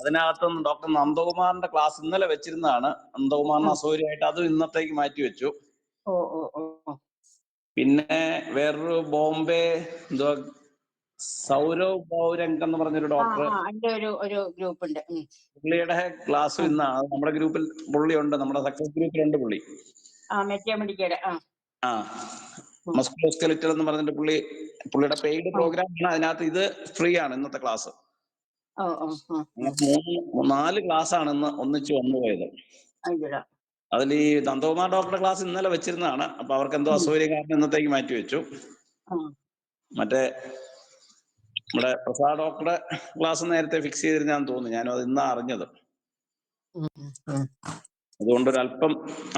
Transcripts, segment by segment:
അതിനകത്തുനിന്ന് doctor നന്ദകുമാറിന്റെ class ഇന്നലെ വെച്ചിരുന്നതാണ്. നന്ദകുമാറിന് അസൗകര്യമായിട്ട് അതും ഇന്നത്തേക്ക് മാറ്റി വെച്ചു. പിന്നെ വേറൊരു ബോംബെ എന്തുവാ സൗരവ് ബൗരംഗ് എന്ന് പറഞ്ഞൊരു ഡോക്ടർ, പുള്ളിയുടെ ക്ലാസ്സും ഇന്നാണ്. നമ്മുടെ ഗ്രൂപ്പിൽ പുള്ളിയുണ്ട്, നമ്മുടെ സക്സസ് ഗ്രൂപ്പിലുണ്ട് പുള്ളി. മസ്കുലോസ്കെലിറ്റൽ എന്ന് പറഞ്ഞിട്ട് പുള്ളിയുടെ പെയ്ഡ് പ്രോഗ്രാം ആണ്. അതിനകത്ത് ഇത് ഫ്രീ ആണ് ഇന്നത്തെ ക്ലാസ്. 4 ക്ലാസ് ആണ് ഇന്ന് ഒന്നിച്ച് വന്നുപോയത്. അതിൽ ഈ നന്ദകുമാർ ഡോക്ടറുടെ ക്ലാസ് ഇന്നലെ വെച്ചിരുന്നതാണ്. അപ്പൊ അവർക്ക് എന്തോ അസൗകര്യം കാരണം ഇന്നത്തേക്ക് മാറ്റി വെച്ചു. മറ്റേ നമ്മുടെ പ്രസാദ് ഡോക്ടറുടെ ക്ലാസ് നേരത്തെ ഫിക്സ് ചെയ്തിരുന്നാന്ന് തോന്നുന്നു. ഞാനും അത് ഇന്നാ അറിഞ്ഞത്. അതുകൊണ്ടൊരല്പം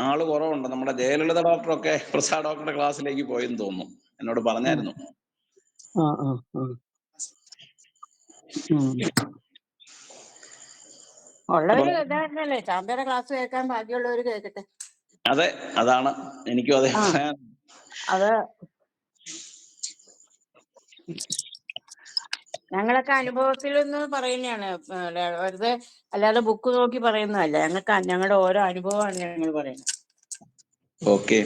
ആള് കുറവുണ്ട്. നമ്മുടെ ജയലളിത ഡോക്ടറൊക്കെ പ്രസാദ് ഡോക്ടറുടെ ക്ലാസ്സിലേക്ക് പോയെന്ന് തോന്നുന്നു. എന്നോട് പറഞ്ഞായിരുന്നു. അതെ, അതാണ് എനിക്കും അതെ പറയാൻ. ഞങ്ങളൊക്കെ അനുഭവത്തിൽ നിന്ന് പറയുന്നതാണ്, വെറുതെ അല്ലാതെ ബുക്ക് നോക്കി പറയുന്നതല്ല. ഞങ്ങളുടെ ഓരോ അനുഭവമാണ് ഞങ്ങൾ പറയുന്നത്. ഓക്കെ,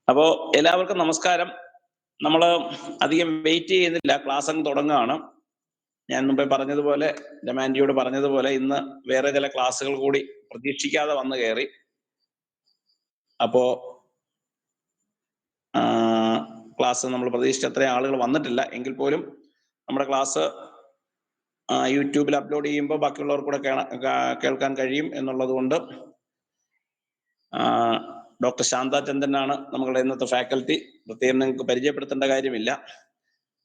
അപ്പോ എല്ലാവർക്കും നമസ്കാരം. നമ്മള് അധികം വെയിറ്റ് ചെയ്യുന്നില്ല, ക്ലാസ് അങ്ങ് തുടങ്ങുകയാണ്. ഞാൻ മുമ്പേ പറഞ്ഞതുപോലെ, രമാൻഡിയോട് പറഞ്ഞതുപോലെ, ഇന്ന് വേറെ ചില ക്ലാസ്സുകൾ കൂടി പ്രതീക്ഷിക്കാതെ വന്നു കയറി. അപ്പോ ക്ലാസ് നമ്മൾ പ്രതീക്ഷിച്ച അത്രയും ആളുകൾ വന്നിട്ടില്ല. എങ്കിൽ പോലും നമ്മുടെ ക്ലാസ് യൂട്യൂബിൽ അപ്ലോഡ് ചെയ്യുമ്പോൾ ബാക്കിയുള്ളവർക്ക് കൂടെ കേൾക്കാൻ കഴിയും എന്നുള്ളത് കൊണ്ട് ഡോക്ടർ ശാന്ത ചന്ദ്രനാണ് നമ്മളുടെ ഇന്നത്തെ ഫാക്കൽറ്റി. പ്രത്യേകം നിങ്ങൾക്ക് പരിചയപ്പെടുത്തേണ്ട കാര്യമില്ല.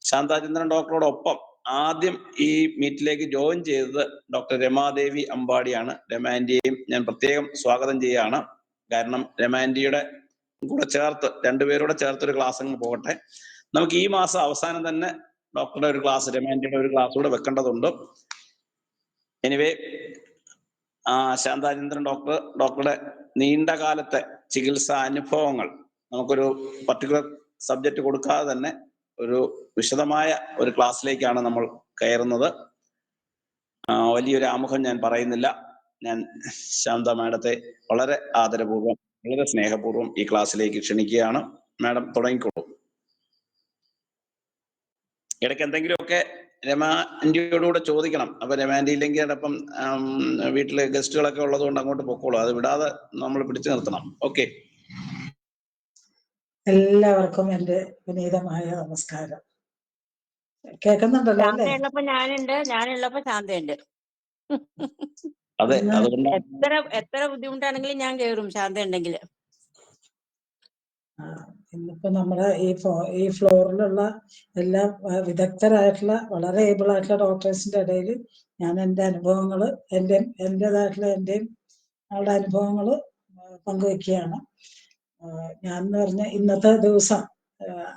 ശാന്ത ചന്ദ്രൻ ഡോക്ടറോടൊപ്പം ആദ്യം ഈ മീറ്റിലേക്ക് ജോയിൻ ചെയ്തത് ഡോക്ടർ രമാദേവി അമ്പാടിയാണ്. രമാൻഡിയെയും ഞാൻ പ്രത്യേകം സ്വാഗതം ചെയ്യുകയാണ്. കാരണം രമാൻഡിയുടെ കൂടെ ചേർത്ത്, രണ്ടുപേരോടെ ചേർത്തൊരു ക്ലാസ് അങ്ങ് പോകട്ടെ. നമുക്ക് ഈ മാസം അവസാനം തന്നെ ഡോക്ടറുടെ ഒരു ക്ലാസ്, രമാൻഡിയുടെ ഒരു ക്ലാസ് കൂടെ വെക്കേണ്ടതുണ്ട്. എനിവേ, ശാന്താചന്ദ്രൻ ഡോക്ടറുടെ നീണ്ട കാലത്തെ ചികിത്സാ അനുഭവങ്ങൾ നമുക്കൊരു പർട്ടിക്കുലർ സബ്ജക്റ്റ് കൊടുക്കാതെ തന്നെ ഒരു വിശദമായ ഒരു ക്ലാസ്സിലേക്കാണ് നമ്മൾ കയറുന്നത്. വലിയൊരു ആമുഖം ഞാൻ പറയുന്നില്ല. ഞാൻ ശാന്ത മാഡത്തെ വളരെ ആദരപൂർവ്വം, വളരെ സ്നേഹപൂർവ്വം ഈ ക്ലാസ്സിലേക്ക് ക്ഷണിക്കുകയാണ്. മാഡം തുടങ്ങിക്കോളൂ. ഇടയ്ക്ക് എന്തെങ്കിലുമൊക്കെ രമാൻഡിയോടുകൂടെ ചോദിക്കണം. അപ്പൊ രമാൻഡി ഇല്ലെങ്കിൽ അതപ്പം വീട്ടില് ഗസ്റ്റുകളൊക്കെ ഉള്ളത് കൊണ്ട് അങ്ങോട്ട് പൊക്കോളൂ. അത് വിടാതെ നമ്മൾ പിടിച്ചു നിർത്തണം. ഓക്കെ, എല്ലാവർക്കും എന്റെ വിനീതമായ നമസ്കാരം. കേൾക്കുന്നുണ്ടല്ലോ അല്ലേ? ശാന്തയുള്ളപ്പോ ഞാനുണ്ട്, ഞാനുള്ളപ്പോ ശാന്തയുണ്ട്. അതെ, അതുകൊണ്ട് എത്ര ബുദ്ധിമുട്ടാണെങ്കിലും ഞാൻ കേറും ശാന്ത ഉണ്ടെങ്കിൽ. ഇന്നിപ്പോ നമ്മുടെ ഈ ഫ്ലോറിലുള്ള എല്ലാ വിദഗ്ധരായിട്ടുള്ള, വളരെ ഏബിൾ ആയിട്ടുള്ള ഡോക്ടേഴ്സിന്റെ ഇടയിൽ ഞാൻ എൻ്റെ അനുഭവങ്ങൾ, എൻ്റെതായിട്ടുള്ള എൻ്റെയും അവളുടെ അനുഭവങ്ങൾ പങ്കുവെക്കുകയാണ്. ഞാൻ എന്ന് പറഞ്ഞ ഇന്നത്തെ ദിവസം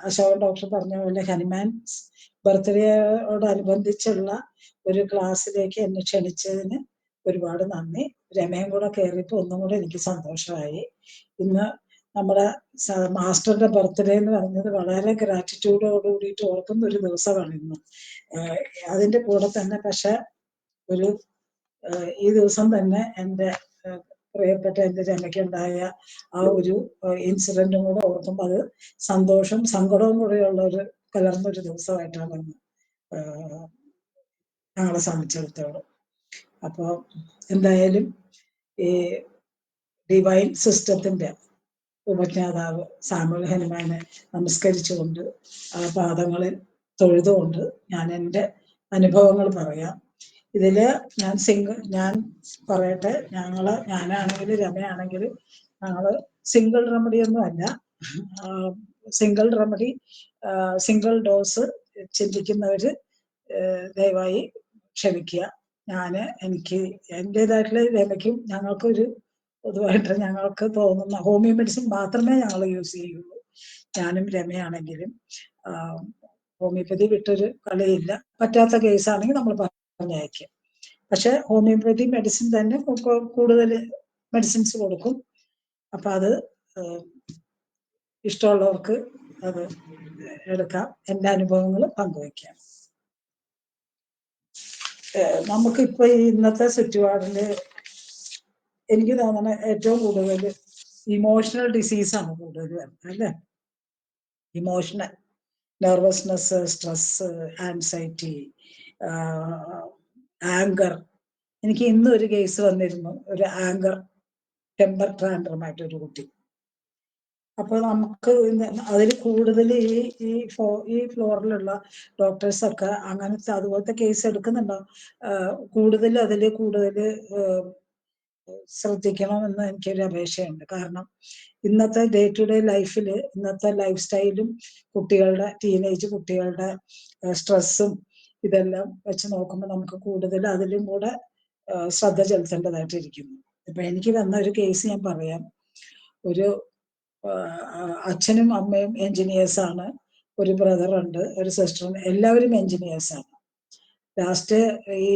അശോകൻ ഡോക്ടർ പറഞ്ഞ പോലെ ഹനുമാൻസ് ബർത്ത്ഡേയോടനുബന്ധിച്ചുള്ള ഒരു ക്ലാസ്സിലേക്ക് എന്നെ ക്ഷണിച്ചതിന് ഒരുപാട് നന്ദി. രമയും കൂടെ കയറിയപ്പോൾ ഒന്നും കൂടെ എനിക്ക് സന്തോഷമായി. ഇന്ന് നമ്മുടെ മാസ്റ്ററുടെ ബർത്ത്ഡേ എന്ന് പറഞ്ഞത് വളരെ ഗ്രാറ്റിറ്റ്യൂഡോട് കൂടിയിട്ട് ഓർക്കുന്ന ഒരു ദിവസമാണ് ഇന്ന്. അതിൻ്റെ കൂടെ തന്നെ പക്ഷെ ഈ ദിവസം തന്നെ എൻ്റെ പ്രിയപ്പെട്ട എൻ്റെ രമയ്ക്കുണ്ടായ ആ ഒരു ഇൻസിഡൻറ്റും കൂടെ ഓർക്കുമ്പോൾ അത് സന്തോഷവും സങ്കടവും കൂടെയുള്ള ഒരു കലർന്നൊരു ദിവസമായിട്ടാണ് ഞങ്ങളെ സംബന്ധിച്ചിടത്തോളം. അപ്പോൾ എന്തായാലും ഈ ഡിവൈൻ സിസ്റ്റത്തിൻ്റെ ഉപജ്ഞാതാവ് സാമുവൽ ഹനുമാനെ നമസ്കരിച്ചുകൊണ്ട് ആ പാദങ്ങളിൽ തൊഴുതുകൊണ്ട് ഞാൻ എൻ്റെ അനുഭവങ്ങൾ പറയാം. ഇതില് ഞാൻ പറയട്ടെ, ഞാനാണെങ്കിലും രമയാണെങ്കിലും ഞങ്ങള് സിംഗിൾ റെമഡി ഒന്നും അല്ല. സിംഗിൾ ഡോസ് ചിന്തിക്കുന്നവര് ദയവായി ക്ഷമിക്കുക. എനിക്ക് എൻ്റെതായിട്ടുള്ള രമയ്ക്കും ഞങ്ങൾക്കൊരു പൊതുവായിട്ട് ഞങ്ങൾക്ക് തോന്നുന്ന ഹോമിയോ മെഡിസിൻ മാത്രമേ ഞങ്ങൾ യൂസ് ചെയ്യുള്ളൂ. ഞാനും രമയാണെങ്കിലും ഹോമിയോപ്പതി വിട്ടൊരു കളിയില്ല. പറ്റാത്ത കേസാണെങ്കിൽ നമ്മൾ പറഞ്ഞയക്കും. പക്ഷെ ഹോമിയോപ്പതി മെഡിസിൻ തന്നെ കൂടുതൽ മെഡിസിൻസ് കൊടുക്കും. അപ്പൊ അത് ഇഷ്ടമുള്ളവർക്ക് അത് എടുക്കാം. എൻ്റെ അനുഭവങ്ങൾ പങ്കുവയ്ക്കാം. നമുക്കിപ്പോ ഈ ഇന്നത്തെ ചുറ്റുപാടില് എനിക്ക് തോന്നുന്നത് ഏറ്റവും കൂടുതൽ ഇമോഷണൽ ഡിസീസാണ് കൂടുതൽ വരുന്നത് അല്ലേ? Emotional nervousness, stress, anxiety, anchor. എനിക്ക് ഇന്നും ഒരു കേസ് വന്നിരുന്നു, ഒരു ആങ്കർ ടെമ്പർ ട്രാൻഡറുമായിട്ട് ഒരു കുട്ടി. അപ്പോൾ നമുക്ക് അതിൽ കൂടുതൽ ഈ ഫ്ലോറിലുള്ള ഡോക്ടേഴ്സൊക്കെ അങ്ങനത്തെ അതുപോലത്തെ കേസ് എടുക്കുന്നുണ്ടോ? കൂടുതൽ ശ്രദ്ധിക്കണമെന്ന് എനിക്കൊരു അപേക്ഷയുണ്ട്. കാരണം ഇന്നത്തെ ഡേ ടു ഡേ ലൈഫിൽ, ഇന്നത്തെ ലൈഫ് സ്റ്റൈലും കുട്ടികളുടെ ടീനേജ് കുട്ടികളുടെ സ്ട്രെസ്സും ഇതെല്ലാം വെച്ച് നോക്കുമ്പോൾ നമുക്ക് കൂടുതൽ അതിലും കൂടെ ശ്രദ്ധ ചെലുത്തേണ്ടതായിട്ടിരിക്കുന്നു. ഇപ്പൊ എനിക്ക് വന്ന ഒരു കേസ് ഞാൻ പറയാം. ഒരു അച്ഛനും അമ്മയും എഞ്ചിനീയേഴ്സാണ്, ഒരു ബ്രദറുണ്ട്, ഒരു സിസ്റ്ററും, എല്ലാവരും എഞ്ചിനീയേഴ്സാണ്. ലാസ്റ്റ് ഈ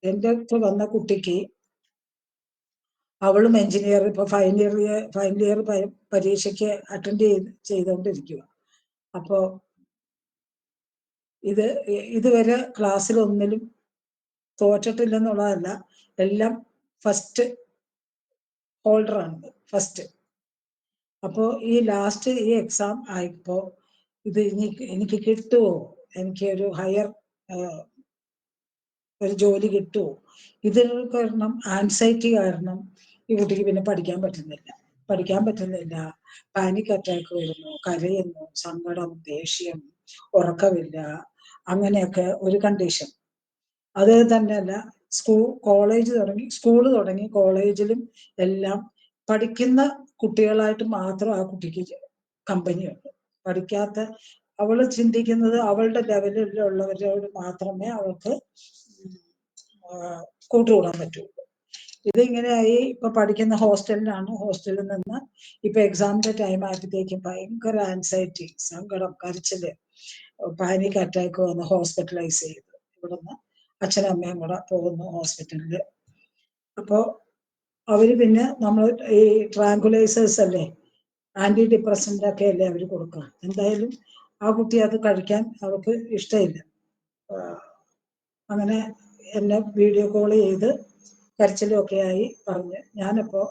എൻ്റെ അടുത്ത് വന്ന കുട്ടിക്ക്, അവളും എഞ്ചിനീയർ, ഇപ്പൊ ഫൈനൽ ഇയർ പരീക്ഷയ്ക്ക് അറ്റൻഡ് ചെയ്തുകൊണ്ടിരിക്കുക. അപ്പോ ഇതുവരെ ക്ലാസ്സിൽ ഒന്നിലും തോറ്റിട്ടില്ലെന്നുള്ളതല്ല, എല്ലാം ഫസ്റ്റ് ഹോൾഡറാണ്, ഫസ്റ്റ്. അപ്പോൾ ഈ ലാസ്റ്റ് ഈ എക്സാം ആയപ്പോ ഇത് എനിക്ക് കിട്ടുമോ, എനിക്ക് ഒരു ഹയർ ഒരു ജോലി കിട്ടുമോ, ഇത് കാരണം ആൻസൈറ്റി കാരണം ഈ കുട്ടിക്ക് പിന്നെ പഠിക്കാൻ പറ്റുന്നില്ല. പാനിക് അറ്റാക്ക് വരുന്നു, കരയുന്നു, സങ്കടം, ദേഷ്യം, ഉറക്കമില്ല, അങ്ങനെയൊക്കെ ഒരു കണ്ടീഷൻ. അത് തന്നെയല്ല, സ്കൂള് തുടങ്ങി കോളേജിലും എല്ലാം പഠിക്കുന്ന കുട്ടികളായിട്ട് മാത്രം ആ കുട്ടിക്ക് കമ്പനിയുണ്ട്. പഠിക്കാത്ത, അവള് ചിന്തിക്കുന്നത് അവളുടെ ലെവലിലുള്ളവരോട് മാത്രമേ അവൾക്ക് കൂട്ടുകൂടാൻ പറ്റുള്ളൂ. ഇതിങ്ങനെയായി. ഇപ്പൊ പഠിക്കുന്ന ഹോസ്റ്റലിലാണ്. ഹോസ്റ്റലിൽ നിന്ന് ഇപ്പൊ എക്സാമിന്റെ ടൈം ആയപ്പോഴത്തേക്കും ഭയങ്കര ആൻസൈറ്റി, സങ്കടം, കരച്ചില്, പാനിക് അറ്റാക്ക് വന്ന് ഹോസ്പിറ്റലൈസ് ചെയ്തു. ഇവിടുന്ന് അച്ഛനും അമ്മയും കൂടെ പോകുന്നു ഹോസ്പിറ്റലില്. അപ്പോ അവര് പിന്നെ നമ്മൾ ഈ ട്രാങ്കുലൈസേഴ്സ് അല്ലേ, ആന്റി ഡിപ്രസന്റ് ഒക്കെ അല്ലേ അവര് കൊടുക്കുക. എന്തായാലും ആ കുട്ടി അത് കഴിക്കാൻ അവർക്ക് ഇഷ്ടമില്ല. അങ്ങനെ എന്നെ വീഡിയോ കോൾ ചെയ്ത് കരച്ചിലും ഒക്കെ ആയി പറഞ്ഞ്, ഞാനപ്പോ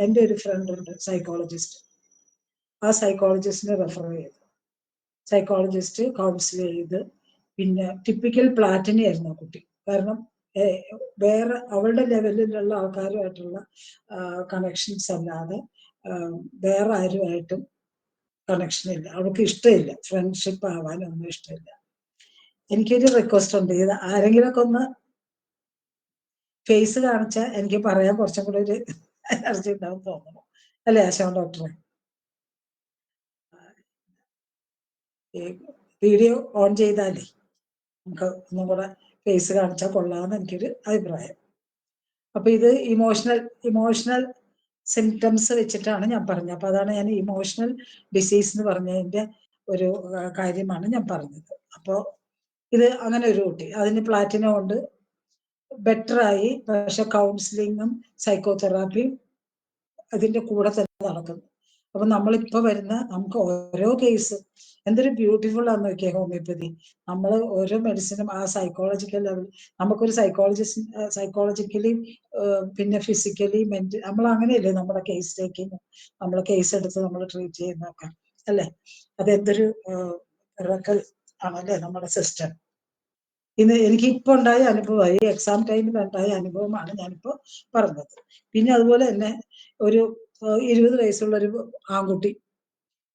എൻ്റെ ഒരു ഫ്രണ്ട് ഉണ്ട് സൈക്കോളജിസ്റ്റ്, ആ സൈക്കോളജിസ്റ്റിനെ റെഫർ ചെയ്തു. സൈക്കോളജിസ്റ്റ് കൗൺസിൽ ചെയ്ത്, പിന്നെ ടിപ്പിക്കൽ പ്ലാറ്റിനി ആയിരുന്നു ആ കുട്ടി. കാരണം വേറെ അവളുടെ ലെവലിലുള്ള ആൾക്കാരുമായിട്ടുള്ള കണക്ഷൻസ് അല്ലാതെ വേറെ ആരുമായിട്ടും കണക്ഷൻ ഇല്ല. അവൾക്ക് ഇഷ്ടമില്ല, ഫ്രണ്ട്ഷിപ്പ് ആവാനൊന്നും ഇഷ്ടമില്ല. എനിക്കൊരു റിക്വസ്റ്റ് ഉണ്ട്, ഇത് ആരെങ്കിലുമൊക്കെ ഒന്ന് ഫേസ് കാണിച്ചാൽ എനിക്ക് പറയാൻ കുറച്ചും കൂടെ ഒരു എനർജി ഉണ്ടാവും തോന്നുന്നു, അല്ലേ ആശാ ഡോക്ടറെ? വീഡിയോ ഓൺ ചെയ്താലേ നമുക്ക് ഒന്നും കൂടെ ഫേസ് കാണിച്ചാൽ കൊള്ളാമെന്ന് എനിക്കൊരു അഭിപ്രായം. അപ്പൊ ഇത് ഇമോഷണൽ സിംറ്റംസ് വെച്ചിട്ടാണ് ഞാൻ പറഞ്ഞത്. അപ്പൊ അതാണ് ഞാൻ ഇമോഷണൽ ഡിസീസ് എന്ന് പറഞ്ഞതിന്റെ ഒരു കാര്യമാണ് ഞാൻ പറഞ്ഞത്. അപ്പോൾ ഇത് അങ്ങനെ ഒരു കുട്ടി, അതിന് പ്ലാറ്റിനം കൊണ്ട് ബെറ്ററായി. പക്ഷെ കൗൺസിലിങ്ങും സൈക്കോതെറാപ്പിയും അതിന്റെ കൂടെ തന്നെ നടക്കുന്നു. അപ്പൊ നമ്മളിപ്പോ വരുന്ന നമുക്ക് ഓരോ കേസ് എന്തൊരു ബ്യൂട്ടിഫുൾ ആണെന്ന് നോക്കിയാൽ ഹോമിയോപ്പതി. നമ്മൾ ഓരോ മെഡിസിനും ആ സൈക്കോളജിക്കൽ ലെവൽ, നമുക്കൊരു സൈക്കോളജിക്കലി പിന്നെ ഫിസിക്കലി നമ്മൾ അങ്ങനെയല്ലേ നമ്മുടെ കേസ് ടേക്കിങ്, നമ്മൾ കേസ് എടുത്ത് നമ്മൾ ട്രീറ്റ് ചെയ്യുന്നൊക്കെ അല്ലേ? അതെന്തൊരു മിറക്കിൾ ആണല്ലേ നമ്മുടെ സിസ്റ്റം. ഇത് എനിക്ക് ഇപ്പൊ ഉണ്ടായ അനുഭവമായി, എക്സാം ടൈമിൽ ഉണ്ടായ അനുഭവമാണ് ഞാനിപ്പോ പറഞ്ഞത്. പിന്നെ അതുപോലെ തന്നെ ഒരു 20 വയസ്സുള്ള ഒരു ആൺകുട്ടി,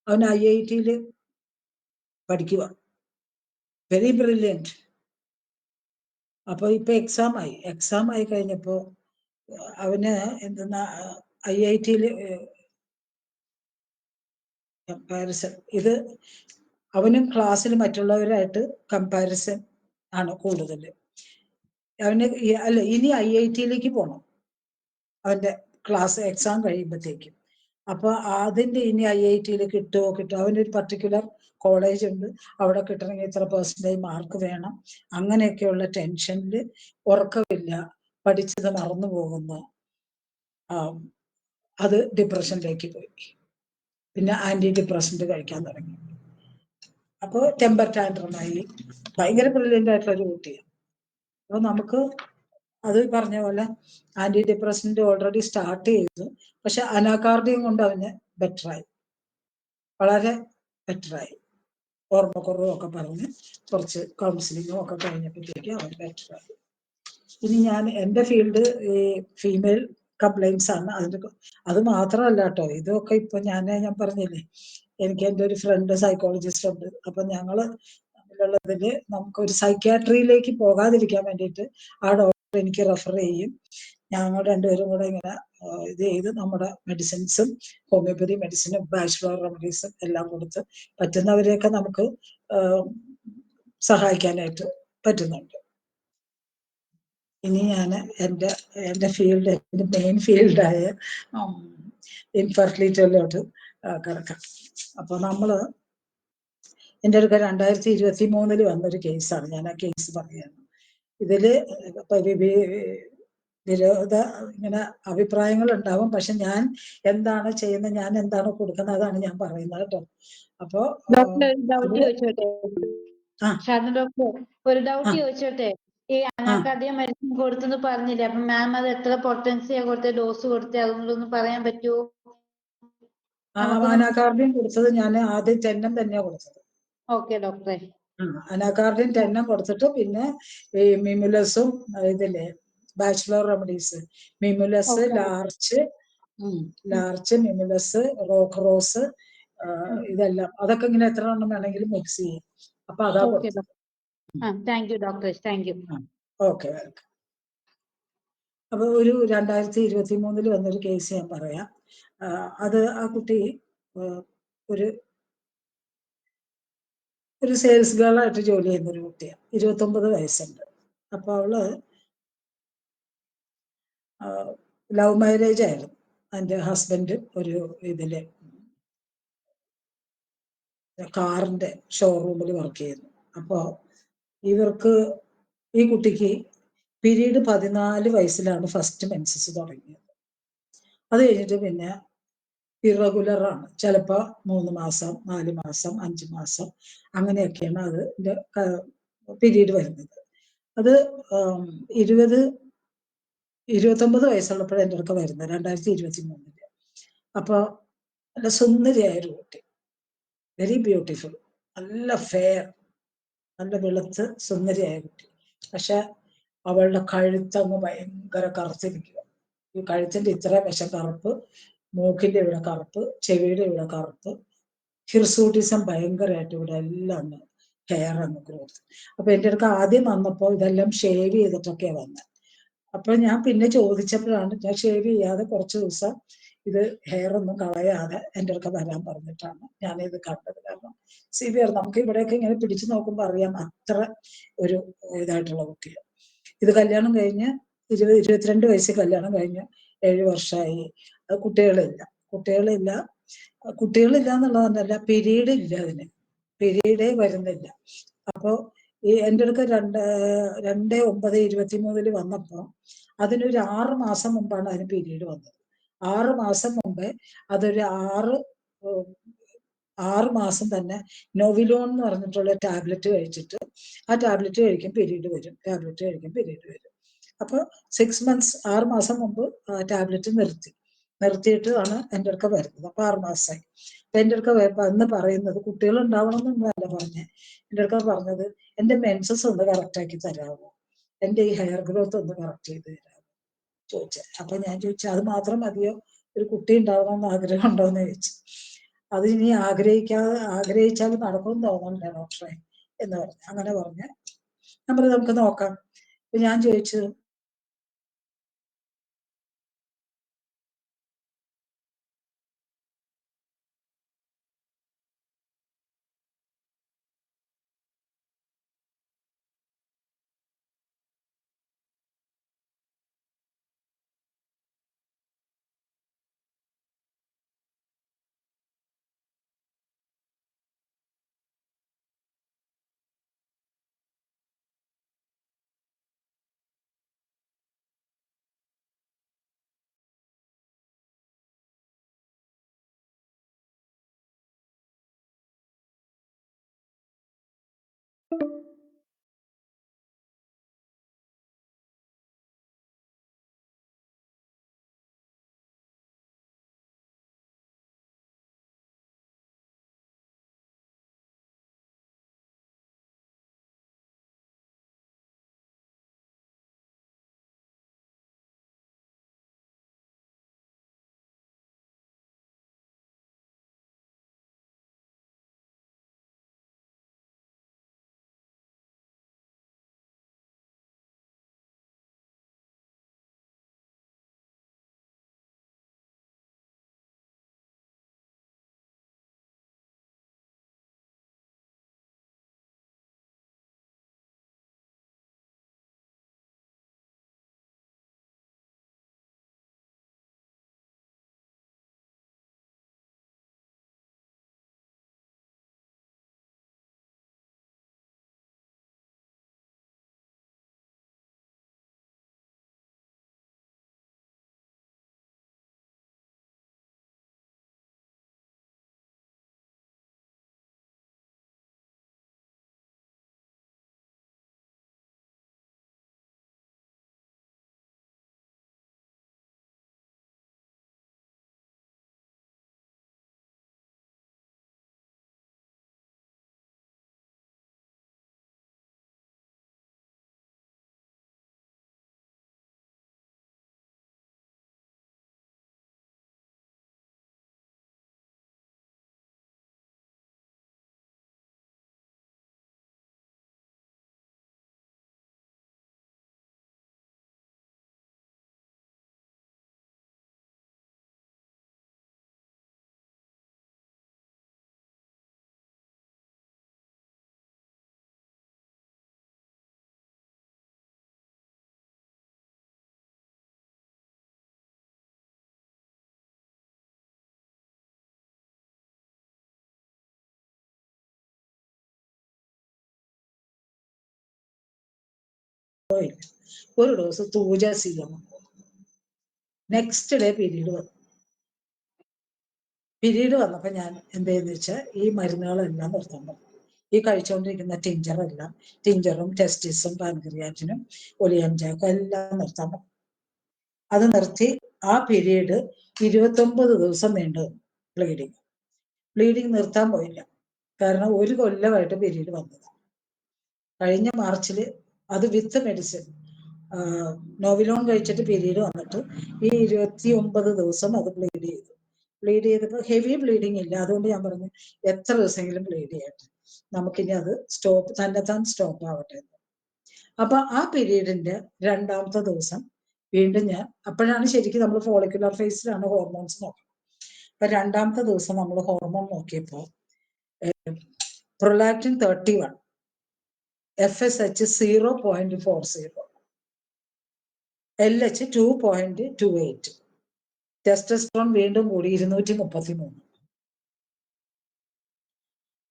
അവൻ IIT പഠിക്കുക, വെരി ബ്രില്യൻറ്റ്. അപ്പൊ ഇപ്പൊ എക്സാം ആയി കഴിഞ്ഞപ്പോ അവന് എന്തെന്നാ IIT കമ്പാരിസൺ, ഇത് അവനും ക്ലാസ്സിൽ മറ്റുള്ളവരായിട്ട് കമ്പാരിസൺ ആണ് കൂടുതൽ. അവന് അല്ല, ഇനി IIT പോകണം അവന്റെ ക്ലാസ് എക്സാം കഴിയുമ്പോഴത്തേക്കും. അപ്പൊ അതിന്റെ ഇനി IIT കിട്ടുമോ അവനൊരു പർട്ടിക്കുലർ കോളേജ് ഉണ്ട്, അവിടെ കിട്ടണമെങ്കിൽ ഇത്ര പെർസെന്റേജ് മാർക്ക് വേണം, അങ്ങനെയൊക്കെയുള്ള ടെൻഷനിൽ ഉറക്കമില്ല, പഠിച്ചത് മറന്നു പോകുന്നു, അത് ഡിപ്രഷനിലേക്ക് പോയി. പിന്നെ ആന്റി ഡിപ്രസന്റ് കഴിക്കാൻ തുടങ്ങി. അപ്പോൾ ടെമ്പർ ടാൻഡ്രമായി. ഭയങ്കര ബ്രില്യൻ്റ് ആയിട്ടുള്ള ഒരു കുട്ടിയാണ്. അപ്പൊ നമുക്ക് അത് പറഞ്ഞ പോലെ ആന്റി ഡിപ്രസന്റ് ഓൾറെഡി സ്റ്റാർട്ട് ചെയ്തു. പക്ഷെ അനാകാർഡിയം കൊണ്ട് അവന് ബെറ്ററായി, വളരെ ബെറ്ററായി. ഓർമ്മക്കുറവും ഒക്കെ പറഞ്ഞ് കുറച്ച് കൗൺസിലിങ്ങും ഒക്കെ കഴിഞ്ഞപ്പോഴത്തേക്ക് അവൻ ബെറ്ററായി. ഇനി ഞാൻ എൻ്റെ ഫീൽഡ് ഈ ഫീമെയിൽ കംപ്ലൈൻസ് ആണ്. അത് മാത്രമല്ല കേട്ടോ, ഇതൊക്കെ ഇപ്പൊ ഞാൻ പറഞ്ഞില്ലേ, എനിക്ക് എൻ്റെ ഒരു ഫ്രണ്ട് സൈക്കോളജിസ്റ്റ് ഉണ്ട്. അപ്പൊ ഞങ്ങള് തമ്മിലുള്ളതില് നമുക്കൊരു സൈക്യാട്രിയിലേക്ക് പോകാതിരിക്കാൻ വേണ്ടിയിട്ട് ആ ഡോക്ടർ എനിക്ക് റെഫർ ചെയ്യും. ഞങ്ങൾ രണ്ടുപേരും കൂടെ ഇങ്ങനെ ഇത് ചെയ്ത് നമ്മുടെ മെഡിസിൻസും ഹോമിയോപ്പതി മെഡിസിനും ബാച്ചിലർ റെമഡീസും എല്ലാം കൊടുത്ത് പറ്റുന്നവരെയൊക്കെ നമുക്ക് സഹായിക്കാനായിട്ട് പറ്റുന്നുണ്ട്. ഇനി ഞാൻ എൻ്റെ ഫീൽഡ്, എൻ്റെ മെയിൻ ഫീൽഡായ ഇൻഫെർട്ടിലിറ്റിയിലോട്ട് കിടക്കാം. അപ്പൊ നമ്മള് എൻ്റെ അടുക്ക 2023 വന്നൊരു കേസാണ്. ഞാൻ ആ കേസ് പറയുകയാണ്. ഇതില് വിരോധ ഇങ്ങനെ അഭിപ്രായങ്ങൾ ഉണ്ടാവും. പക്ഷെ ഞാൻ എന്താണ് ചെയ്യുന്നത്, ഞാൻ എന്താണ് കൊടുക്കുന്നത്, അതാണ് ഞാൻ പറയുന്നത് കേട്ടോ. അപ്പൊ ഒരു ഡൗട്ട് ചോദിച്ചോട്ടെ, ഈ അനാകാർഡിയം മെഡിസിൻ കൊടുത്തെന്ന് പറഞ്ഞില്ലേ, അപ്പൊ മാം അത് എത്ര പൊട്ടൻസിയാ കൊടുത്തത്, ഡോസ് കൊടുത്തത്, അതൊന്നും പറയാൻ പറ്റുമോ? അനാകാർഡിയം കൊടുത്തത് ഞാൻ ആദ്യം ടെന്നം തന്നെയാ കൊടുത്തത്. ഓക്കെ ഡോക്ടറെ. അനാകാർഡിയം ടെന്നം കൊടുത്തിട്ട് പിന്നെ ഈ മിമുലസും ഇതില്ലേ ബാച്ചിലർ റെമഡീസ്, മിമുലസ്, ലാർച്ച്, മിമുലസ്, റോക്രോസ്, ഇതെല്ലാം അതൊക്കെ ഇങ്ങനെ എത്ര എണ്ണം വേണമെങ്കിലും മിക്സ് ചെയ്യും. അപ്പൊ അതാ കൊടുത്തത്. Thank you doctor, thank you. Okay, welcome. അപ്പൊ ഒരു 2023 വന്നൊരു കേസ് ഞാൻ പറയാം. അത് ആ കുട്ടി ഒരു സെയിൽസ് ഗേളായിട്ട് ജോലി ചെയ്യുന്ന ഒരു കുട്ടിയാണ്. 29 വയസ്സുണ്ട്. അപ്പൊ അവള് ലവ് മാരേജ് ആയിരുന്നു. എൻ്റെ ഹസ്ബൻഡ് ഒരു ഇതില് കാറിന്റെ ഷോറൂമിൽ വർക്ക് ചെയ്യുന്നു. അപ്പോ ഈ കുട്ടിക്ക് പീരീഡ് 14 വയസ്സിലാണ് ഫസ്റ്റ് മെൻസസ് തുടങ്ങിയത്. അത് കഴിഞ്ഞിട്ട് പിന്നെ ഇറഗുലറാണ്. ചിലപ്പോൾ 3 മാസം, 4 മാസം, 5 മാസം അങ്ങനെയൊക്കെയാണ് അതിന്റെ പീരീഡ് വരുന്നത്. അത് 29 വയസ്സുള്ളപ്പോഴാണ് എൻ്റെ അടുക്ക വരുന്നത്, 2023. അപ്പൊ നല്ല സുന്ദരിയായ ഒരു കുട്ടി, വെരി ബ്യൂട്ടിഫുൾ, നല്ല ഫെയർ, നല്ല വെളുത്ത് സുന്ദരിയായ കുട്ടി. പക്ഷെ അവളുടെ കഴുത്തങ്ങ് ഭയങ്കര കറുത്തിരിക്കുക. ഈ കഴുത്തിന്റെ ഇത്ര വശം കറുപ്പ്, മൂക്കിന്റെ ഇവിടെ കറുപ്പ്, ചെവിയുടെ ഇവിടെ കറുപ്പ്, ഹിർസൂട്ടിസം ഭയങ്കരമായിട്ട് ഇവിടെ എല്ലാം അങ്ങ് ഹെയർ അങ്ങ് ഗ്രോത്ത്. അപ്പൊ എൻ്റെ അടുക്ക ആദ്യം വന്നപ്പോൾ ഇതെല്ലാം ഷേവ് ചെയ്തിട്ടൊക്കെയാണ് വന്നത്. അപ്പൊ ഞാൻ പിന്നെ ചോദിച്ചപ്പോഴാണ്, ഞാൻ ഷേവ് ചെയ്യാതെ കുറച്ച് ദിവസം ഇത് ഹെയർ ഒന്നും കളയാതെ എൻ്റെ അടുക്ക വരാൻ പറഞ്ഞിട്ടാണ് ഞാനിത് കണ്ടത്. കാരണം സിവിയർ, നമുക്ക് ഇവിടെയൊക്കെ ഇങ്ങനെ പിടിച്ചു നോക്കുമ്പോൾ അറിയാം അത്ര ഒരു ഇതായിട്ടുള്ള കുട്ടിയാണ്. ഇത് കല്യാണം കഴിഞ്ഞ് 22 വയസ്സിൽ കല്യാണം കഴിഞ്ഞ് 7 വർഷമായി. കുട്ടികളില്ല എന്നുള്ളതല്ല, പീരീഡ് ഇല്ല, അതിന് പീരീഡേ വരുന്നില്ല. അപ്പോ ഈ എൻ്റെ അടുക്ക 2/9/23 വന്നപ്പോ അതിനൊരു 6 മാസം മുമ്പാണ് അതിന് പീരീഡ് വന്നത്. 6 മാസം മുമ്പേ അതൊരു 6 മാസം തന്നെ നോവിലോൺ എന്ന് പറഞ്ഞിട്ടുള്ള ടാബ്ലറ്റ് കഴിച്ചിട്ട്, ആ ടാബ്ലറ്റ് കഴിക്കും പീരീഡ് വരും, ടാബ്ലറ്റ് കഴിക്കും പീരീഡ് വരും. അപ്പോൾ 6 മന്ത്സ്, 6 മാസം മുമ്പ് ടാബ്ലറ്റ് നിർത്തിയിട്ട് ആണ് എൻ്റെ അടുക്ക വരുന്നത്. അപ്പൊ 6 മാസമായി. അപ്പൊ എൻ്റെ അടുക്ക അന്ന് പറയുന്നത്, കുട്ടികൾ ഉണ്ടാവണമെന്നൊന്നുമല്ല പറഞ്ഞത്. എൻ്റെ അടുക്ക പറഞ്ഞത്, എൻ്റെ മെൻസസ് ഒന്ന് കറക്റ്റ് ആക്കി തരാമോ, എൻ്റെ ഈ ഹെയർ ഗ്രോത്ത് ഒന്ന് കറക്റ്റ് ചെയ്ത് തരാമോ ചോദിച്ചത്. അപ്പൊ ഞാൻ ചോദിച്ചു, അത് മാത്രം മതിയോ, ഒരു കുട്ടി ഉണ്ടാവണമെന്ന് ആഗ്രഹം ഉണ്ടോന്ന് ചോദിച്ചു. അത് ഇനി ആഗ്രഹിച്ചാൽ നടക്കുമെന്ന് തോന്നണില്ല ഡോക്ടറെ എന്ന് പറഞ്ഞു. അങ്ങനെ പറഞ്ഞ് നമുക്ക് നോക്കാം. അപ്പൊ ഞാൻ ചോദിച്ചു, ഇല്ല. ഒരു dose thuja serum. Next day period വന്നു. പീരീഡ് വന്നപ്പോൾ ഞാൻ എന്ത് ചെയ്യുന്ന വെച്ചാൽ ഈ മരുന്നുകളെല്ലാം നിർത്താൻ പറഞ്ഞു. ഈ കഴിച്ചുകൊണ്ടിരിക്കുന്ന ടിഞ്ചറും ടെസ്റ്റിസും പാൻക്രിയാറ്റിനും ഒലിയം ജാക്കും എല്ലാം നിർത്താൻ പറഞ്ഞു. അത് നിർത്തി. ആ പീരീഡ് 29 ദിവസം നീണ്ടു. ബ്ലീഡിങ് നിർത്താൻ പോയില്ല. കാരണം 1 കൊല്ലമായിട്ട് പീരീഡ് വന്നത്. കഴിഞ്ഞ മാർച്ചിൽ അത് വിത്ത് മെഡിസിൻ നോവിലോൺ കഴിച്ചിട്ട് പീരീഡ് വന്നിട്ട് ഈ 29 ദിവസം അത് ബ്ലീഡ് ചെയ്തപ്പോൾ ഹെവി ബ്ലീഡിങ് ഇല്ല. അതുകൊണ്ട് ഞാൻ പറഞ്ഞു എത്ര ദിവസമെങ്കിലും ബ്ലീഡ് ചെയ്യട്ടെ, നമുക്കിനി അത് തന്നെത്താൻ സ്റ്റോപ്പ് ആവട്ടെ. അപ്പൊ ആ പീരീഡിന്റെ 2ാമത്തെ ദിവസം വീണ്ടും ഞാൻ, അപ്പോഴാണ് ശരിക്കും നമ്മൾ ഫോളിക്കുലർ ഫേസിലാണ് ഹോർമോൺസ് നോക്കുന്നത്. അപ്പൊ 2ാമത്തെ ദിവസം നമ്മൾ ഹോർമോൺ നോക്കിയപ്പോൾ പ്രൊലാക്റ്റിൻ 31, FSH 0.40, LH 2.28, ടെസ്റ്റോസ്റ്ററോൺ വീണ്ടും കൂടി 233.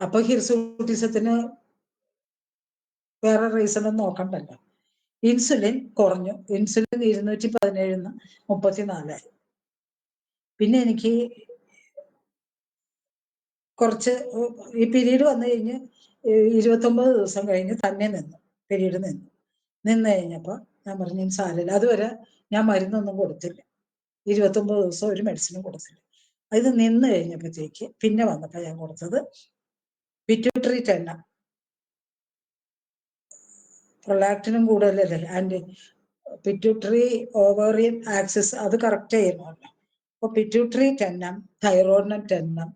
അപ്പൊ ഹിർസൂട്ടിസത്തിന് വേറെ റീസൺ ഒന്നും നോക്കണ്ടല്ലോ. ഇൻസുലിൻ കുറഞ്ഞു. ഇൻസുലിൻ 217 34. പിന്നെ എനിക്ക് കുറച്ച് ഈ പീരീഡ് വന്നു കഴിഞ്ഞ് 29 ദിവസം കഴിഞ്ഞ് തന്നെ പീരീഡ് നിന്ന് കഴിഞ്ഞപ്പോൾ ഞാൻ പറഞ്ഞു സാരമില്ല. അതുവരെ ഞാൻ മരുന്നൊന്നും കൊടുത്തില്ല. 29 ദിവസം ഒരു മെഡിസിനും കൊടുത്തില്ല. ഇത് നിന്ന് കഴിഞ്ഞപ്പോഴത്തേക്ക് പിന്നെ വന്നപ്പോൾ ഞാൻ കൊടുത്തത് പിറ്റ്യൂട്ടറി 10. പ്രൊലാക്റ്റിനും കൂടുതലല്ലേ. ആൻഡ് പിറ്റ്യൂട്ടറി ഓവേറിയൻ ആക്സിസ് അത് കറക്റ്റ് ചെയ്യുന്നതല്ല. അപ്പൊ പിറ്റ്യൂട്ടറി 10, തൈറോയിഡിനും 10,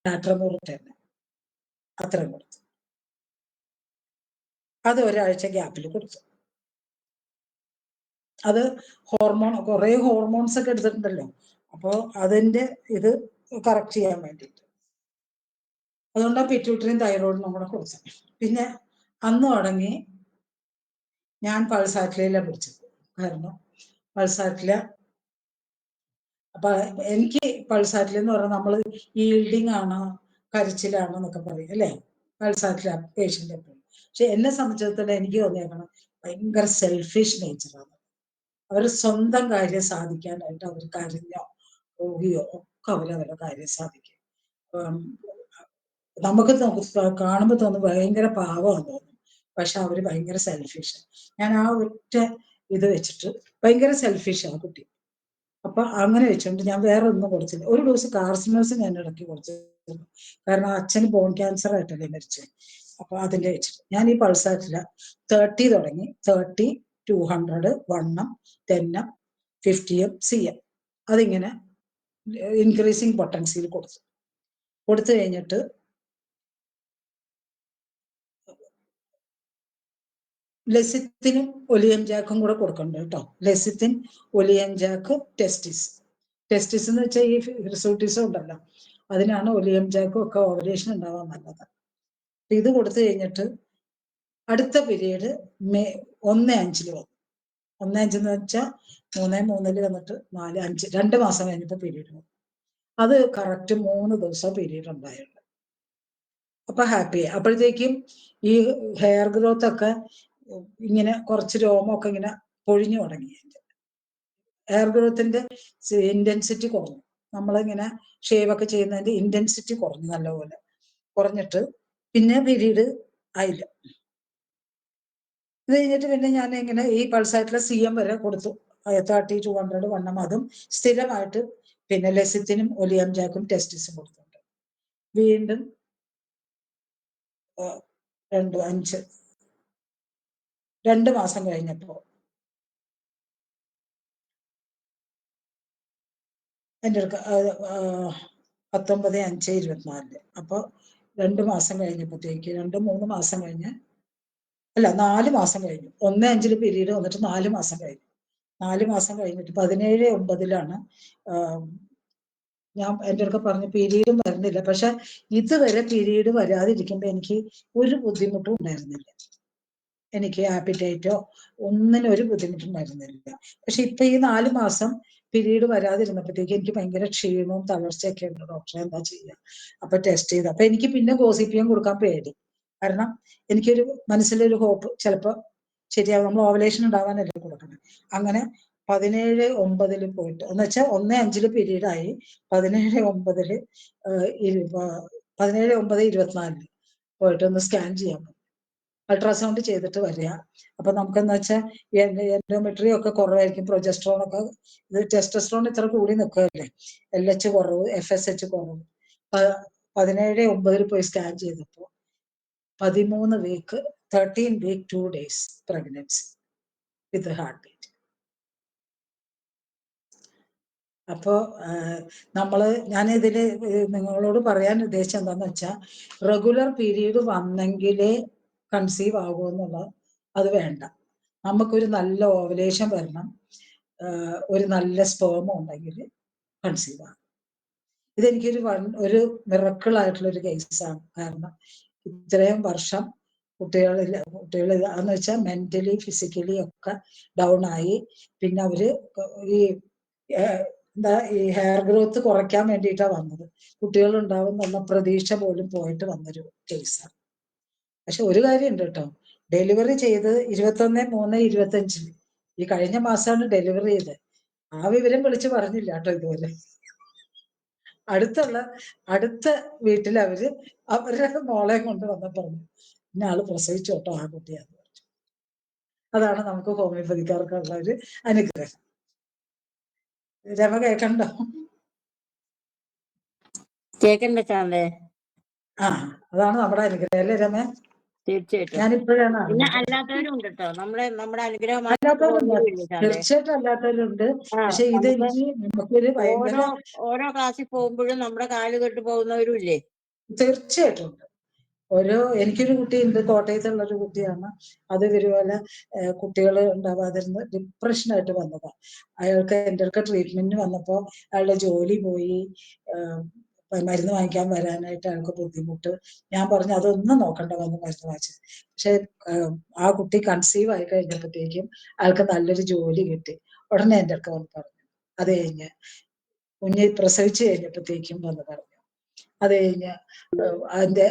നാട്രമൂർ 10, അത്രയും കൊടുത്തു. അത് ഒരാഴ്ച ഗ്യാപ്പിൽ കൊടുത്തു. അത് കുറേ ഹോർമോൺസ് ഒക്കെ എടുത്തിട്ടുണ്ടല്ലോ. അപ്പോൾ അതിന്റെ ഇത് കറക്റ്റ് ചെയ്യാൻ വേണ്ടിയിട്ട് അതുകൊണ്ടാണ് പിറ്റ്യൂട്ടറിയും തൈറോയിഡിനും കൂടെ കൊടുത്തത്. പിന്നെ അന്ന് തുടങ്ങി ഞാൻ പൾസാറ്റിലയിലാണ് പിടിച്ചത്. കാരണം പൾസാറ്റില, അപ്പൊ എനിക്ക് പൾസാറ്റില എന്ന് പറഞ്ഞാൽ നമ്മൾ ഈൽഡിങ് ആണോ കരച്ചിലാണോ എന്നൊക്കെ പറയും അല്ലേ, പൾസാറ്റില പേഷ്യന്റ് എപ്പോഴും. പക്ഷെ എന്നെ സംബന്ധിച്ചിടത്തോളം എനിക്ക് തോന്നിയേക്കണം ഭയങ്കര സെൽഫിഷ് നേച്ചറാണ്. അവർ സ്വന്തം കാര്യം സാധിക്കാനായിട്ട് അവർ കരഞ്ഞോ പോവുകയോ ഒക്കെ അവരവരുടെ കാര്യം സാധിക്കും. നമുക്ക് കാണുമ്പോൾ തോന്നും ഭയങ്കര പാവമാണെന്ന് തോന്നും. പക്ഷെ അവര് ഭയങ്കര സെൽഫിഷ്. ഞാൻ ആ ഒറ്റ ഇത് വെച്ചിട്ട് ഭയങ്കര സെൽഫിഷ് ആ കുട്ടി. അപ്പൊ അങ്ങനെ വെച്ചുകൊണ്ട് ഞാൻ വേറെ ഒന്നും കൊടുത്തില്ല. ഒരു ഡോസ് കാർസിനോസ് ഞാൻ ഇടയ്ക്ക് കൊടുത്തിരുന്നു. കാരണം അച്ഛന് ബോൺ ക്യാൻസർ ആയിട്ടല്ലേ മരിച്ചത്. അപ്പൊ അതിന്റെ വെച്ചിട്ട് ഞാൻ ഈ പൾസാറ്റില 30 തുടങ്ങി. 30, 200, 1, 10, 50, CM അതിങ്ങനെ ഇൻക്രീസിങ് പൊട്ടൻസിയിൽ കൊടുത്തു കഴിഞ്ഞിട്ട് ലെസിത്തിനും ഒലിയം ജാക്കും കൂടെ കൊടുക്കണ്ട കേട്ടോ. ലെസിത്തിൻ, ഒലിയം ജാക്ക്, ടെസ്റ്റിസ് എന്ന് വെച്ചാൽ ഈ ഹിർസൂട്ടിസം ഉണ്ടല്ലോ, അതിനാണ് ഒലിയം ജാക്കും ഒക്കെ ഓവലേഷൻ ഉണ്ടാവാൻ നല്ലത്. ഇത് കൊടുത്തു കഴിഞ്ഞിട്ട് അടുത്ത പീരീഡ് 1/5 വന്നു. 1/5 എന്ന് വെച്ചാൽ 3/3 വന്നിട്ട് 4/5, 2 മാസം കഴിഞ്ഞപ്പോൾ പീരീഡ് വന്നു. അത് കറക്റ്റ് 3 ദിവസം പീരീഡ് ഉണ്ടായുള്ളൂ. അപ്പൊ ഹാപ്പി. അപ്പോഴത്തേക്കും ഈ ഹെയർ ഗ്രോത്ത് ഒക്കെ ഇങ്ങനെ കുറച്ച് രോമമൊക്കെ ഇങ്ങനെ പൊഴിഞ്ഞു തുടങ്ങി. ഹെയർ ഗ്രോത്തിന്റെ ഇന്റൻസിറ്റി കുറഞ്ഞു. നമ്മളിങ്ങനെ ഷേവ് ഒക്കെ ചെയ്യുന്നതിന്റെ ഇന്റൻസിറ്റി കുറഞ്ഞു, നല്ലപോലെ കുറഞ്ഞിട്ട് പിന്നെ പീരീഡ് ആയില്ല. ഇത് കഴിഞ്ഞിട്ട് പിന്നെ ഞാൻ ഇങ്ങനെ ഈ പൾസായിട്ടുള്ള CM വരെ കൊടുത്തു. 30, 200, 1, അതും സ്ഥിരമായിട്ട്. പിന്നെ ലെസിത്തിനും ഒലിയം ജാക്കും ടെസ്റ്റിസും കൊടുത്തിട്ടുണ്ട്. വീണ്ടും 2 മാസം കഴിഞ്ഞപ്പോ എൻ്റെ അടുക്ക 19/5/24. അപ്പൊ 2 മാസം കഴിഞ്ഞപ്പോഴത്തേക്ക് 2-3 മാസം കഴിഞ്ഞ്, അല്ല 4 മാസം കഴിഞ്ഞു. 1/5 പീരീഡ് വന്നിട്ട് 4 മാസം കഴിഞ്ഞു. 4 മാസം കഴിഞ്ഞിട്ട് 17/9 ഞാൻ എൻ്റെ അടുക്ക പറഞ്ഞു പീരീഡും വരുന്നില്ല. പക്ഷെ ഇതുവരെ പീരീഡ് വരാതിരിക്കുമ്പോ എനിക്ക് ഒരു ബുദ്ധിമുട്ടും ഉണ്ടായിരുന്നില്ല. എനിക്ക് ആപ്പിറ്റൈറ്റോ ഒന്നിനും ഒരു ബുദ്ധിമുട്ടുണ്ടായിരുന്നില്ല. പക്ഷെ ഇപ്പൊ ഈ 4 മാസം പീരീഡ് വരാതിരുന്നപ്പോഴത്തേക്ക് എനിക്ക് ഭയങ്കര ക്ഷീണവും തളർച്ചയൊക്കെ ഉണ്ട്. ഡോക്ടറെ എന്താ ചെയ്യുക? അപ്പൊ ടെസ്റ്റ് ചെയ്ത് അപ്പൊ എനിക്ക് പിന്നെ ഗോസിപ്പിയം കൊടുക്കാൻ പേടി. കാരണം എനിക്കൊരു മനസ്സിലൊരു ഹോപ്പ് ചിലപ്പോ ശരിയാവും. നമ്മൾ ഓവലേഷൻ ഉണ്ടാവാനല്ലേ കൊടുക്കണം. അങ്ങനെ 17/9 പോയിട്ട് എന്ന് വെച്ചാൽ 1/5 പീരീഡായി 17/9 17/9/24 പോയിട്ട് ഒന്ന് സ്കാൻ ചെയ്യാൻ പറ്റും. അൾട്രാസൗണ്ട് ചെയ്തിട്ട് വരിക. അപ്പൊ നമുക്കെന്ന് വെച്ചാൽ എൻഡോമെട്രി ഒക്കെ കുറവായിരിക്കും, പ്രൊജസ്ട്രോൺ ഒക്കെ. ഇത് ടെസ്റ്റോസ്റ്ററോൺ ഇത്ര കൂടി നിൽക്കുകയല്ലേ, LH കുറവ്, FSH കുറവ്. 17/9 പോയി സ്കാൻ ചെയ്തപ്പോൾ 13 week 13 week 2 days pregnancy with heart beat. അപ്പോൾ ഞാനിതിൽ നിങ്ങളോട് പറയാൻ ഉദ്ദേശിച്ചത് എന്താണെന്ന് വെച്ചാൽ, റെഗുലർ പീരീഡ് വന്നെങ്കിലേ കൺസീവ് ആകുമെന്നുള്ള അത് വേണ്ട. നമുക്കൊരു നല്ല ഓവലേഷൻ വരണം, ഒരു നല്ല സ്പേം ഉണ്ടെങ്കിൽ കൺസീവ് ആകും. ഇതെനിക്കൊരു ഒരു മിറക്കിൾ ആയിട്ടുള്ള ഒരു കേസാണ്. കാരണം ഇത്രയും വർഷം കുട്ടികൾ എന്ന് വെച്ചാൽ മെന്റലി ഫിസിക്കലി ഒക്കെ ഡൗൺ ആയി. പിന്നെ അവര് ഈ ഈ ഹെയർ ഗ്രോത്ത് കുറയ്ക്കാൻ വേണ്ടിയിട്ടാണ് വന്നത്. കുട്ടികൾ ഉണ്ടാവും എന്നുള്ള പ്രതീക്ഷ പോലും പോയിട്ട് വന്നൊരു കേസാണ്. പക്ഷെ ഒരു കാര്യമുണ്ട് കേട്ടോ, ഡെലിവറി ചെയ്ത് 21/3/25 ഈ കഴിഞ്ഞ മാസമാണ് ഡെലിവറി ചെയ്തത്. ആ വിവരം വിളിച്ച് പറഞ്ഞില്ല കേട്ടോ ഇതുപോലെ. അടുത്ത വീട്ടിൽ അവരുടെ മോളെ കൊണ്ട് വന്ന പറഞ്ഞു, ഇന്ന ആള് പ്രസവിച്ചു കേട്ടോ ആ കുട്ടിയാന്ന് പറഞ്ഞു. അതാണ് നമുക്ക് ഹോമിയോപ്പതിക്കാർക്കുള്ള ഒരു അനുഗ്രഹം. രമ കേൾക്കണ്ടോ? കേക്കണ്ട ചാന്തേ? അതാണ് നമ്മുടെ അനുഗ്രഹം അല്ലേ രമ? തീർച്ചയായിട്ടും. ഞാനിപ്പോഴാണ് പിന്നെ അറിഞ്ഞത്. അല്ലാത്തവരും ഉണ്ട് കേട്ടോ, നമ്മുടെ അനുഗ്രഹം അല്ലാത്തവരുണ്ട്, തീർച്ചയായിട്ടും അല്ലാത്തവരുണ്ട്. പക്ഷെ ഇത് എനിക്ക് നമുക്കൊരു ഭയങ്കര ഓരോ ക്ലാസ്സിൽ പോകുമ്പോഴും നമ്മുടെ കാല് തൊട്ട് പോകുന്നവരും ഇല്ലേ? തീർച്ചയായിട്ടും ഉണ്ട്. എനിക്കൊരു കുട്ടിയുണ്ട്, കോട്ടയത്തുള്ള ഒരു കുട്ടിയാണ്. അത് ഇതുപോലെ കുട്ടികൾ ഉണ്ടാവാതിരുന്ന് ഡിപ്രഷനായിട്ട് വന്നതാണ്. അയാൾക്ക് എൻ്റെ അടുക്ക ട്രീറ്റ്മെന്റിന് വന്നപ്പോൾ അയാളുടെ ജോലി പോയി, മരുന്ന് വാങ്ങിക്കാൻ വരാനായിട്ട് അയാൾക്ക് ബുദ്ധിമുട്ട്. ഞാൻ പറഞ്ഞു അതൊന്നും നോക്കണ്ട, വന്ന് മരുന്ന് വാങ്ങിച്ചത്. പക്ഷെ ആ കുട്ടി കൺസീവ് ആയി കഴിഞ്ഞപ്പോഴത്തേക്കും അയാൾക്ക് നല്ലൊരു ജോലി കിട്ടി. ഉടനെ എൻ്റെ അടുക്ക വന്ന് പറഞ്ഞു. അത് കഴിഞ്ഞ് കുഞ്ഞ് പ്രസവിച്ച് കഴിഞ്ഞപ്പോഴത്തേക്കും വന്ന് പറഞ്ഞു. അത് കഴിഞ്ഞ് അതിന്റെ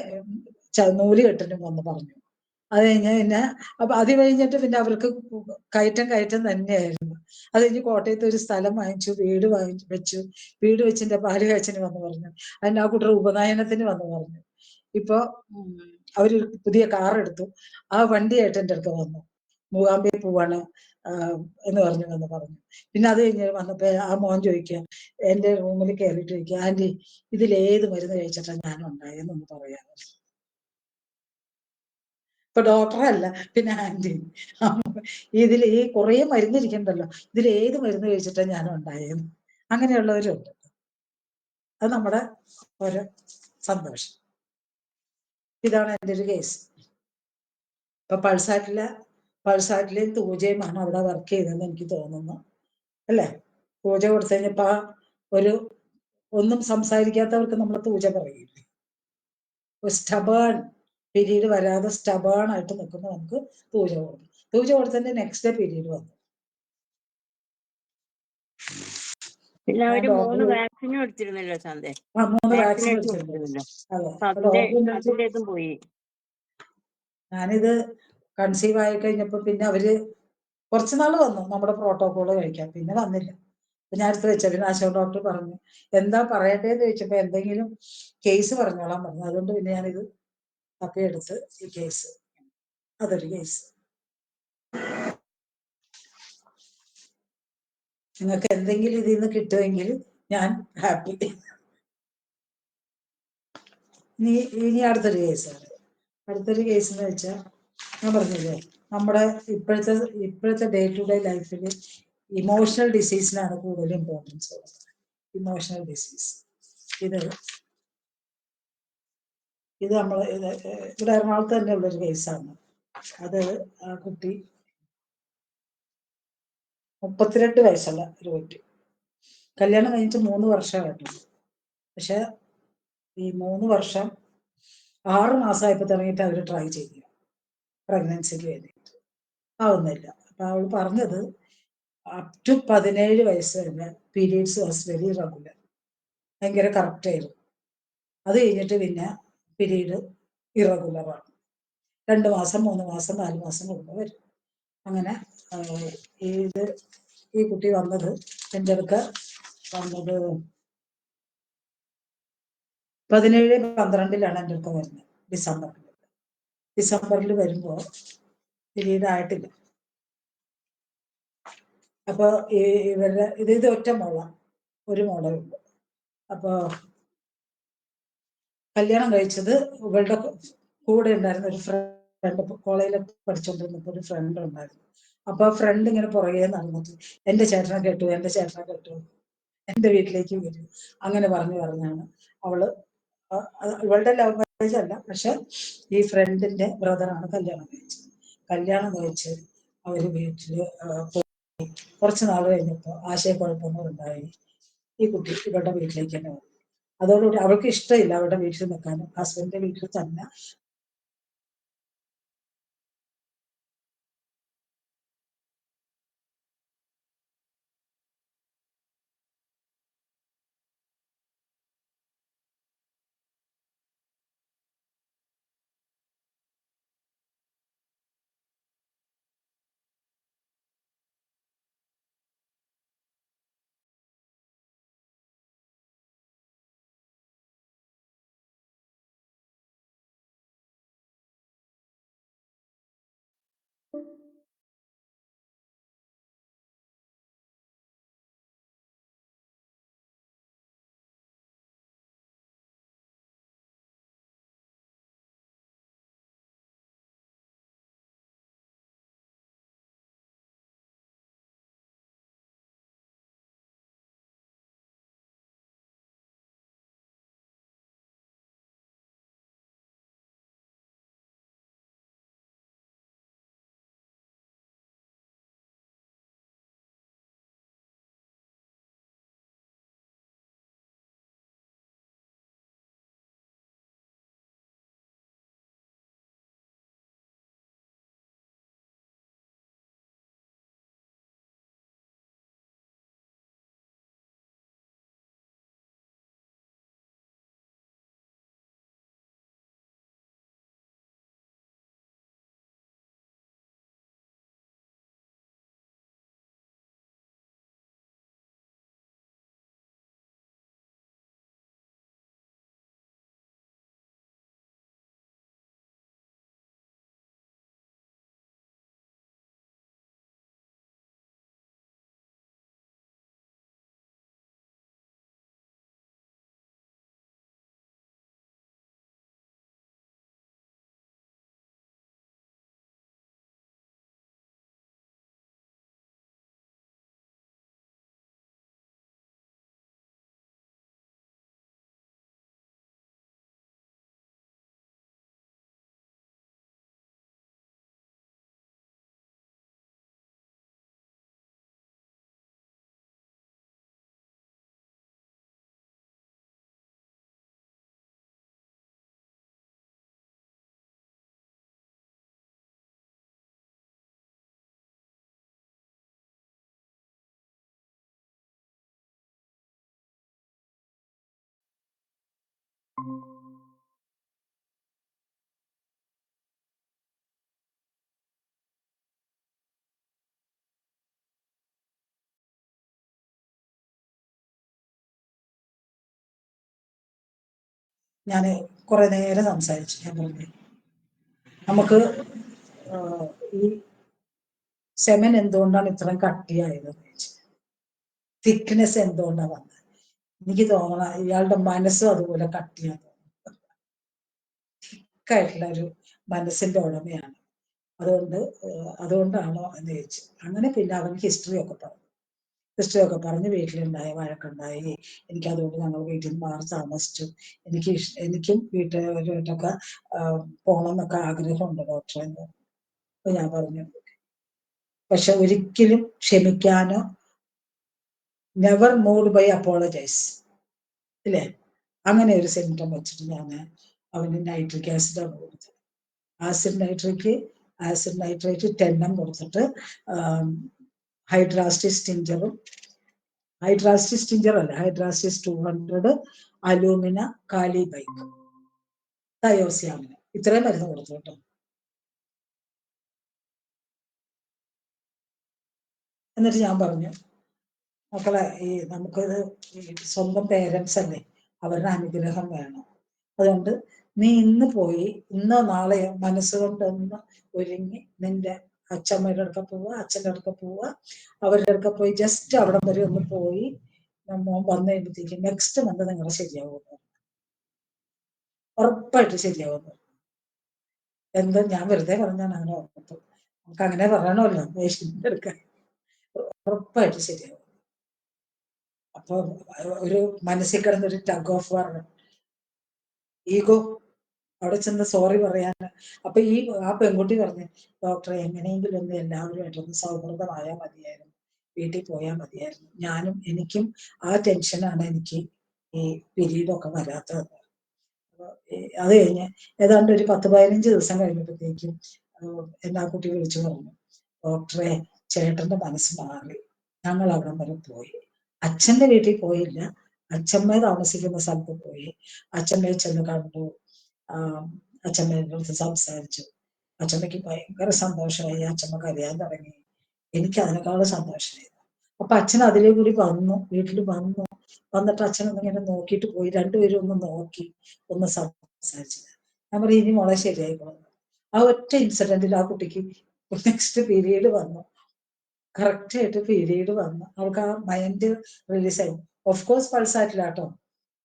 നൂലുകെട്ടിനും വന്ന് പറഞ്ഞു. അത് കഴിഞ്ഞ് പിന്നെ അത് കഴിഞ്ഞിട്ട് പിന്നെ അവർക്ക് കയറ്റം തന്നെയായിരുന്നു. അത് കഴിഞ്ഞ് കോട്ടയത്ത് ഒരു സ്ഥലം വാങ്ങിച്ചു, വീട് വെച്ചു. വീട് വെച്ചിന്റെ പാല് കാച്ചിന് വന്ന് പറഞ്ഞു. അതിന് ആ കുട്ടിയുടെ ഉപനയനത്തിന് വന്ന് പറഞ്ഞു. ഇപ്പൊ അവര് പുതിയ കാർ എടുത്തു. ആ വണ്ടിയായിട്ട് എൻ്റെ അടുത്ത് വന്നു. മൂകാംബിക പോവാണ് എന്ന് പറഞ്ഞു. പിന്നെ അത് കഴിഞ്ഞ് വന്നപ്പോ ആ മോൻ ചോദിക്കുക, എന്റെ റൂമിൽ കയറിയിട്ട് ചോദിക്കുക, ആന്റി ഇതിലേത് മരുന്ന് കഴിച്ചിട്ടാണ് ഞാൻ ഉണ്ടായെന്നൊന്ന് പറയാമോ? ഇപ്പൊ ഡോക്ടറല്ല, പിന്നെ ആന്റി ഈ കുറേ മരുന്നിരിക്കണ്ടല്ലോ, ഇതിലേത് മരുന്ന് കഴിച്ചിട്ടാണ് ഞാൻ ഉണ്ടായെന്ന്. അങ്ങനെയുള്ളവരുണ്ട്. അത് നമ്മുടെ ഒരു സന്തോഷം. ഇതാണ് എൻ്റെ ഒരു കേസ്. ഇപ്പൊ പൾസാറ്റിലെ തൂജയുമാണ് അവിടെ വർക്ക് ചെയ്തതെന്ന് എനിക്ക് തോന്നുന്നു അല്ലേ? തൂജ കൊടുത്തു കഴിഞ്ഞപ്പോ ഒന്നും സംസാരിക്കാത്തവർക്ക് നമ്മൾ തൂജ പറയില്ലേ? സ്റ്റബേൺ പീരീഡ് വരാതെ സ്റ്റബേൺ ആയിട്ട് നിൽക്കുമ്പോൾ നമുക്ക് തൂജ കൊടുക്കും. തൂജ കൊടുത്തതിന്റെ നെക്സ്റ്റ് ഡേ പീരീഡ് വന്നു. പിന്നെ അവര് 3 വാക്സിനും എടുത്തിരുന്നല്ലോ ചാന്തേ? 3 വാക്സിൻ എടുത്തിരുന്നല്ലോ. അതിന്റേതും പോയി. ഞാനിത് കൺസീവ് ആയി കഴിഞ്ഞപ്പോ പിന്നെ അവര് കുറച്ചുനാൾ വന്നു നമ്മുടെ പ്രോട്ടോകോള് കഴിക്കാൻ, പിന്നെ വന്നില്ല. ഞാൻ അടുത്ത് വെച്ച പിന്നെ ആശാ ഡോക്ടർ പറഞ്ഞു, എന്താ പറയണ്ടേന്ന് ചോദിച്ചപ്പോ എന്തെങ്കിലും കേസ് പറഞ്ഞോളാൻ പറഞ്ഞു. അതുകൊണ്ട് പിന്നെ ഞാനിത് തപ്പിയെടുത്ത് ഈ കേസ്, അതൊരു കേസ്. നിങ്ങൾക്ക് എന്തെങ്കിലും ഇതിൽ നിന്ന് കിട്ടുമെങ്കിൽ ഞാൻ ഹാപ്പി. ഇനി അടുത്തൊരു കേസാണ്. അടുത്തൊരു കേസ് എന്ന് വെച്ചാൽ, ഞാൻ പറഞ്ഞില്ലേ നമ്മുടെ ഇപ്പോഴത്തെ ഡേ ടു ഡേ ലൈഫിൽ ഇമോഷണൽ ഡിസീസിനാണ് കൂടുതൽ ഇമ്പോർട്ടൻസ് ഉള്ളത്. ഇമോഷണൽ ഡിസീസ് ഇത് ഇവിടെ എറണാകുളത്ത് തന്നെ ഉള്ളൊരു കേസാണ്. അത് ആ കുട്ടി 32 വയസ്സുള്ള ഒരു കുട്ടി, കല്യാണം കഴിഞ്ഞിട്ട് 3 വർഷമായിട്ടുണ്ട്. പക്ഷെ ഈ 3 വർഷം 6 മാസമായപ്പോ തുടങ്ങിയിട്ട് അവർ ട്രൈ ചെയ്യുക പ്രഗ്നൻസിക്ക് വേണ്ടിയിട്ട്, ആവുന്നില്ല. അപ്പൊ അവൾ പറഞ്ഞത് അപ് ടു 17 വയസ്സ് വരെ പീരീഡ്സ് വാസ് വെരി റെഗുലർ, ഭയങ്കര കറക്റ്റ് ആയിരുന്നു. അത് കഴിഞ്ഞിട്ട് പിന്നെ പീരീഡ് ഇറഗുലറാണ്. 2 മാസം 3 മാസം 4 മാസം കൂടുമ്പോൾ വരും. അങ്ങനെ ഈ കുട്ടി വന്നത് എൻ്റെ അടുക്ക വന്നത് 17/12 എൻ്റെ അടുക്ക വരുന്നത്, ഡിസംബറിൽ വരുമ്പോൾ പിരീഡായിട്ടില്ല. അപ്പൊ ഇവരുടെ ഇത് ഒറ്റ മോള, ഒരു മോളേ ഉള്ളൂ. അപ്പൊ കല്യാണം കഴിച്ചത് ഇവളുടെ കൂടെ ഉണ്ടായിരുന്ന ഒരു ഫ്രണ്ട്, കോളേജിൽ പഠിച്ചുകൊണ്ടിരുന്നപ്പോ ഒരു ഫ്രണ്ട് ഉണ്ടായിരുന്നു. അപ്പൊ ഫ്രണ്ട് ഇങ്ങനെ പുറകെ നടന്നിട്ട് എന്റെ ചേട്ടനെ കെട്ടു, എന്റെ വീട്ടിലേക്ക് വരും, അങ്ങനെ പറഞ്ഞാണ് അവള്, ഇവളുടെ ലവ് മാരേജ് അല്ല, പക്ഷെ ഈ ഫ്രണ്ടിന്റെ ബ്രദറാണ് കല്യാണം കഴിച്ച് അവര് വീട്ടില് കുറച്ച് നാൾ കഴിഞ്ഞപ്പോ ആശയക്കുഴപ്പങ്ങൾ ഉണ്ടായി. ഈ കുട്ടി ഇവളുടെ വീട്ടിലേക്ക് തന്നെ വന്നു. അതോടുകൂടി അവൾക്ക് ഇഷ്ടമില്ല അവരുടെ വീട്ടിൽ നിൽക്കാനും, ഹസ്ബൻഡിന്റെ വീട്ടിൽ തന്നെ ഞാൻ കുറെ നേരം സംസാരിച്ചു. ഞാൻ പറഞ്ഞു നമുക്ക് ഈ സെമൻ എന്തുകൊണ്ടാണ് ഇത്രയും കട്ടിയായത്, തിക്നെസ് എന്തുകൊണ്ടാണ് വന്നത്. എനിക്ക് തോന്നണ ഇയാളുടെ മനസ്സും അതുപോലെ കട്ടിയാണ്, തിക്കായിട്ടുള്ള ഒരു മനസ്സിന്റെ ഉടമയാണ്. അതുകൊണ്ടാണോ എന്ന് ചോദിച്ചു. അങ്ങനെ പിന്നെ അവൻ ഹിസ്റ്ററി ഒക്കെ പറഞ്ഞ് വീട്ടിലുണ്ടായ വഴക്കുണ്ടായി. അതുകൊണ്ട് ഞങ്ങൾ വീട്ടിൽ നിന്ന് മാറി താമസിച്ചു. എനിക്കും വീട്ടുകാരുമായിട്ടൊക്കെ പോകണമെന്നൊക്കെ ആഗ്രഹമുണ്ട് ഡോക്ടറെ. അപ്പൊ ഞാൻ പറഞ്ഞു, പക്ഷെ ഒരിക്കലും ക്ഷമിക്കാനോ, നെവർ മൂഡ് ബൈ അപ്പോളജൈസ്, ഇല്ലേ, അങ്ങനെ ഒരു സിംറ്റം വെച്ചിട്ട് ഞാൻ അവന് നൈട്രിക് ആസിഡാണ് കൊടുത്തത്. ആസിഡ് നൈട്രേറ്റ് 10 കൊടുത്തിട്ട് ഹൈഡ്രാസ്റ്റിസ് ടിഞ്ചർ അല്ല, ഹൈഡ്രാസ്റ്റിസ് 200, അലൂമിന, കാലിബൈക്ക്, തയോസിയാമിന്, ഇത്രയും മരുന്ന് കൊടുത്തു കേട്ടോ. എന്നിട്ട് ഞാൻ പറഞ്ഞു, മക്കളെ നമുക്കൊരു സ്വന്തം പേരൻസ് അല്ലേ, അവരുടെ അനുഗ്രഹം വേണം. അതുകൊണ്ട് നീ ഇന്ന് പോയി ഇന്നോ നാളെയോ മനസ്സുകൊണ്ട് ഒന്ന് ഒരുങ്ങി നിന്റെ അച്ഛമ്മയുടെ അടുക്ക പോവുക, അച്ഛൻ്റെ അടുക്ക പോവുക, അവരുടെ അടുക്ക പോയി ജസ്റ്റ് അവിടെ വരെ ഒന്ന് പോയി മോൻ വന്നു കഴിയുമ്പോഴത്തേക്ക് നെക്സ്റ്റ് മന്ത് നിങ്ങളെ ശരിയാവുന്നു, ഉറപ്പായിട്ട് ശരിയാവുന്നു. എന്തോ ഞാൻ വെറുതെ പറഞ്ഞാണ് അങ്ങനെ ഉറപ്പ്. നമുക്ക് അങ്ങനെ പറയണമല്ലോ പേഷ്യന്റിന്റെ അടുക്ക, ഉറപ്പായിട്ട് ശരിയാവും. അപ്പൊ ഒരു മനസ്സിൽ കിടന്നൊരു ടഗ് ഓഫ് വാർ, ഈഗോ അവിടെ ചെന്ന് സോറി പറയാൻ. അപ്പൊ ആ പെൺകുട്ടി പറഞ്ഞു, ഡോക്ടറെ എങ്ങനെയെങ്കിലും ഒന്ന് എല്ലാവരുമായിട്ടൊന്ന് സൗഹൃദമായാൽ മതിയായിരുന്നു, വീട്ടിൽ പോയാൽ മതിയായിരുന്നു. എനിക്കും ആ ടെൻഷനാണ് എനിക്ക് ഈ പിരീഡൊക്കെ വരാത്തത്. അത് കഴിഞ്ഞ് ഏതാണ്ട് ഒരു 10-15 ദിവസം കഴിഞ്ഞപ്പോഴത്തേക്കും എല്ലാ കുട്ടി വിളിച്ചു പറഞ്ഞു, ഡോക്ടറെ ചേട്ടന്റെ മനസ്സ് മാറി, ഞങ്ങൾ അവിടെ വരെ പോയി. അച്ഛന്റെ വീട്ടിൽ പോയില്ല, അച്ഛമ്മ താമസിക്കുന്ന സ്ഥലത്ത് പോയി. അച്ഛമ്മയെ ചെന്ന് കണ്ടു, അച്ഛമ്മയുടെ അടുത്ത് സംസാരിച്ചു. അച്ഛമ്മയ്ക്ക് ഭയങ്കര സന്തോഷമായി, അച്ഛമ്മ കരയാൻ തുടങ്ങി. എനിക്ക് അതിനേക്കാളും സന്തോഷമായി. അപ്പൊ അച്ഛൻ അതിലേ കൂടി വന്നു, വീട്ടിൽ വന്നിട്ട് അച്ഛൻ ഒന്നിങ്ങനെ നോക്കിയിട്ട് പോയി. രണ്ടുപേരും ഒന്ന് നോക്കി, ഒന്ന് സംസാരിച്ചു. ഞാൻ പറയും ഇനി മോളെ ശരിയായിക്കോളും. ആ ഒറ്റ ഇൻസിഡന്റിൽ ആ കുട്ടിക്ക് നെക്സ്റ്റ് പീരീഡ് വന്നു, കറക്റ്റ് ആയിട്ട് പീരീഡ് വന്നു. അവൾക്ക് ആ മൈൻഡ് റിലീസ് ആയി. ഓഫ് കോഴ്സ് പൾസാറ്റിലാട്ടോ,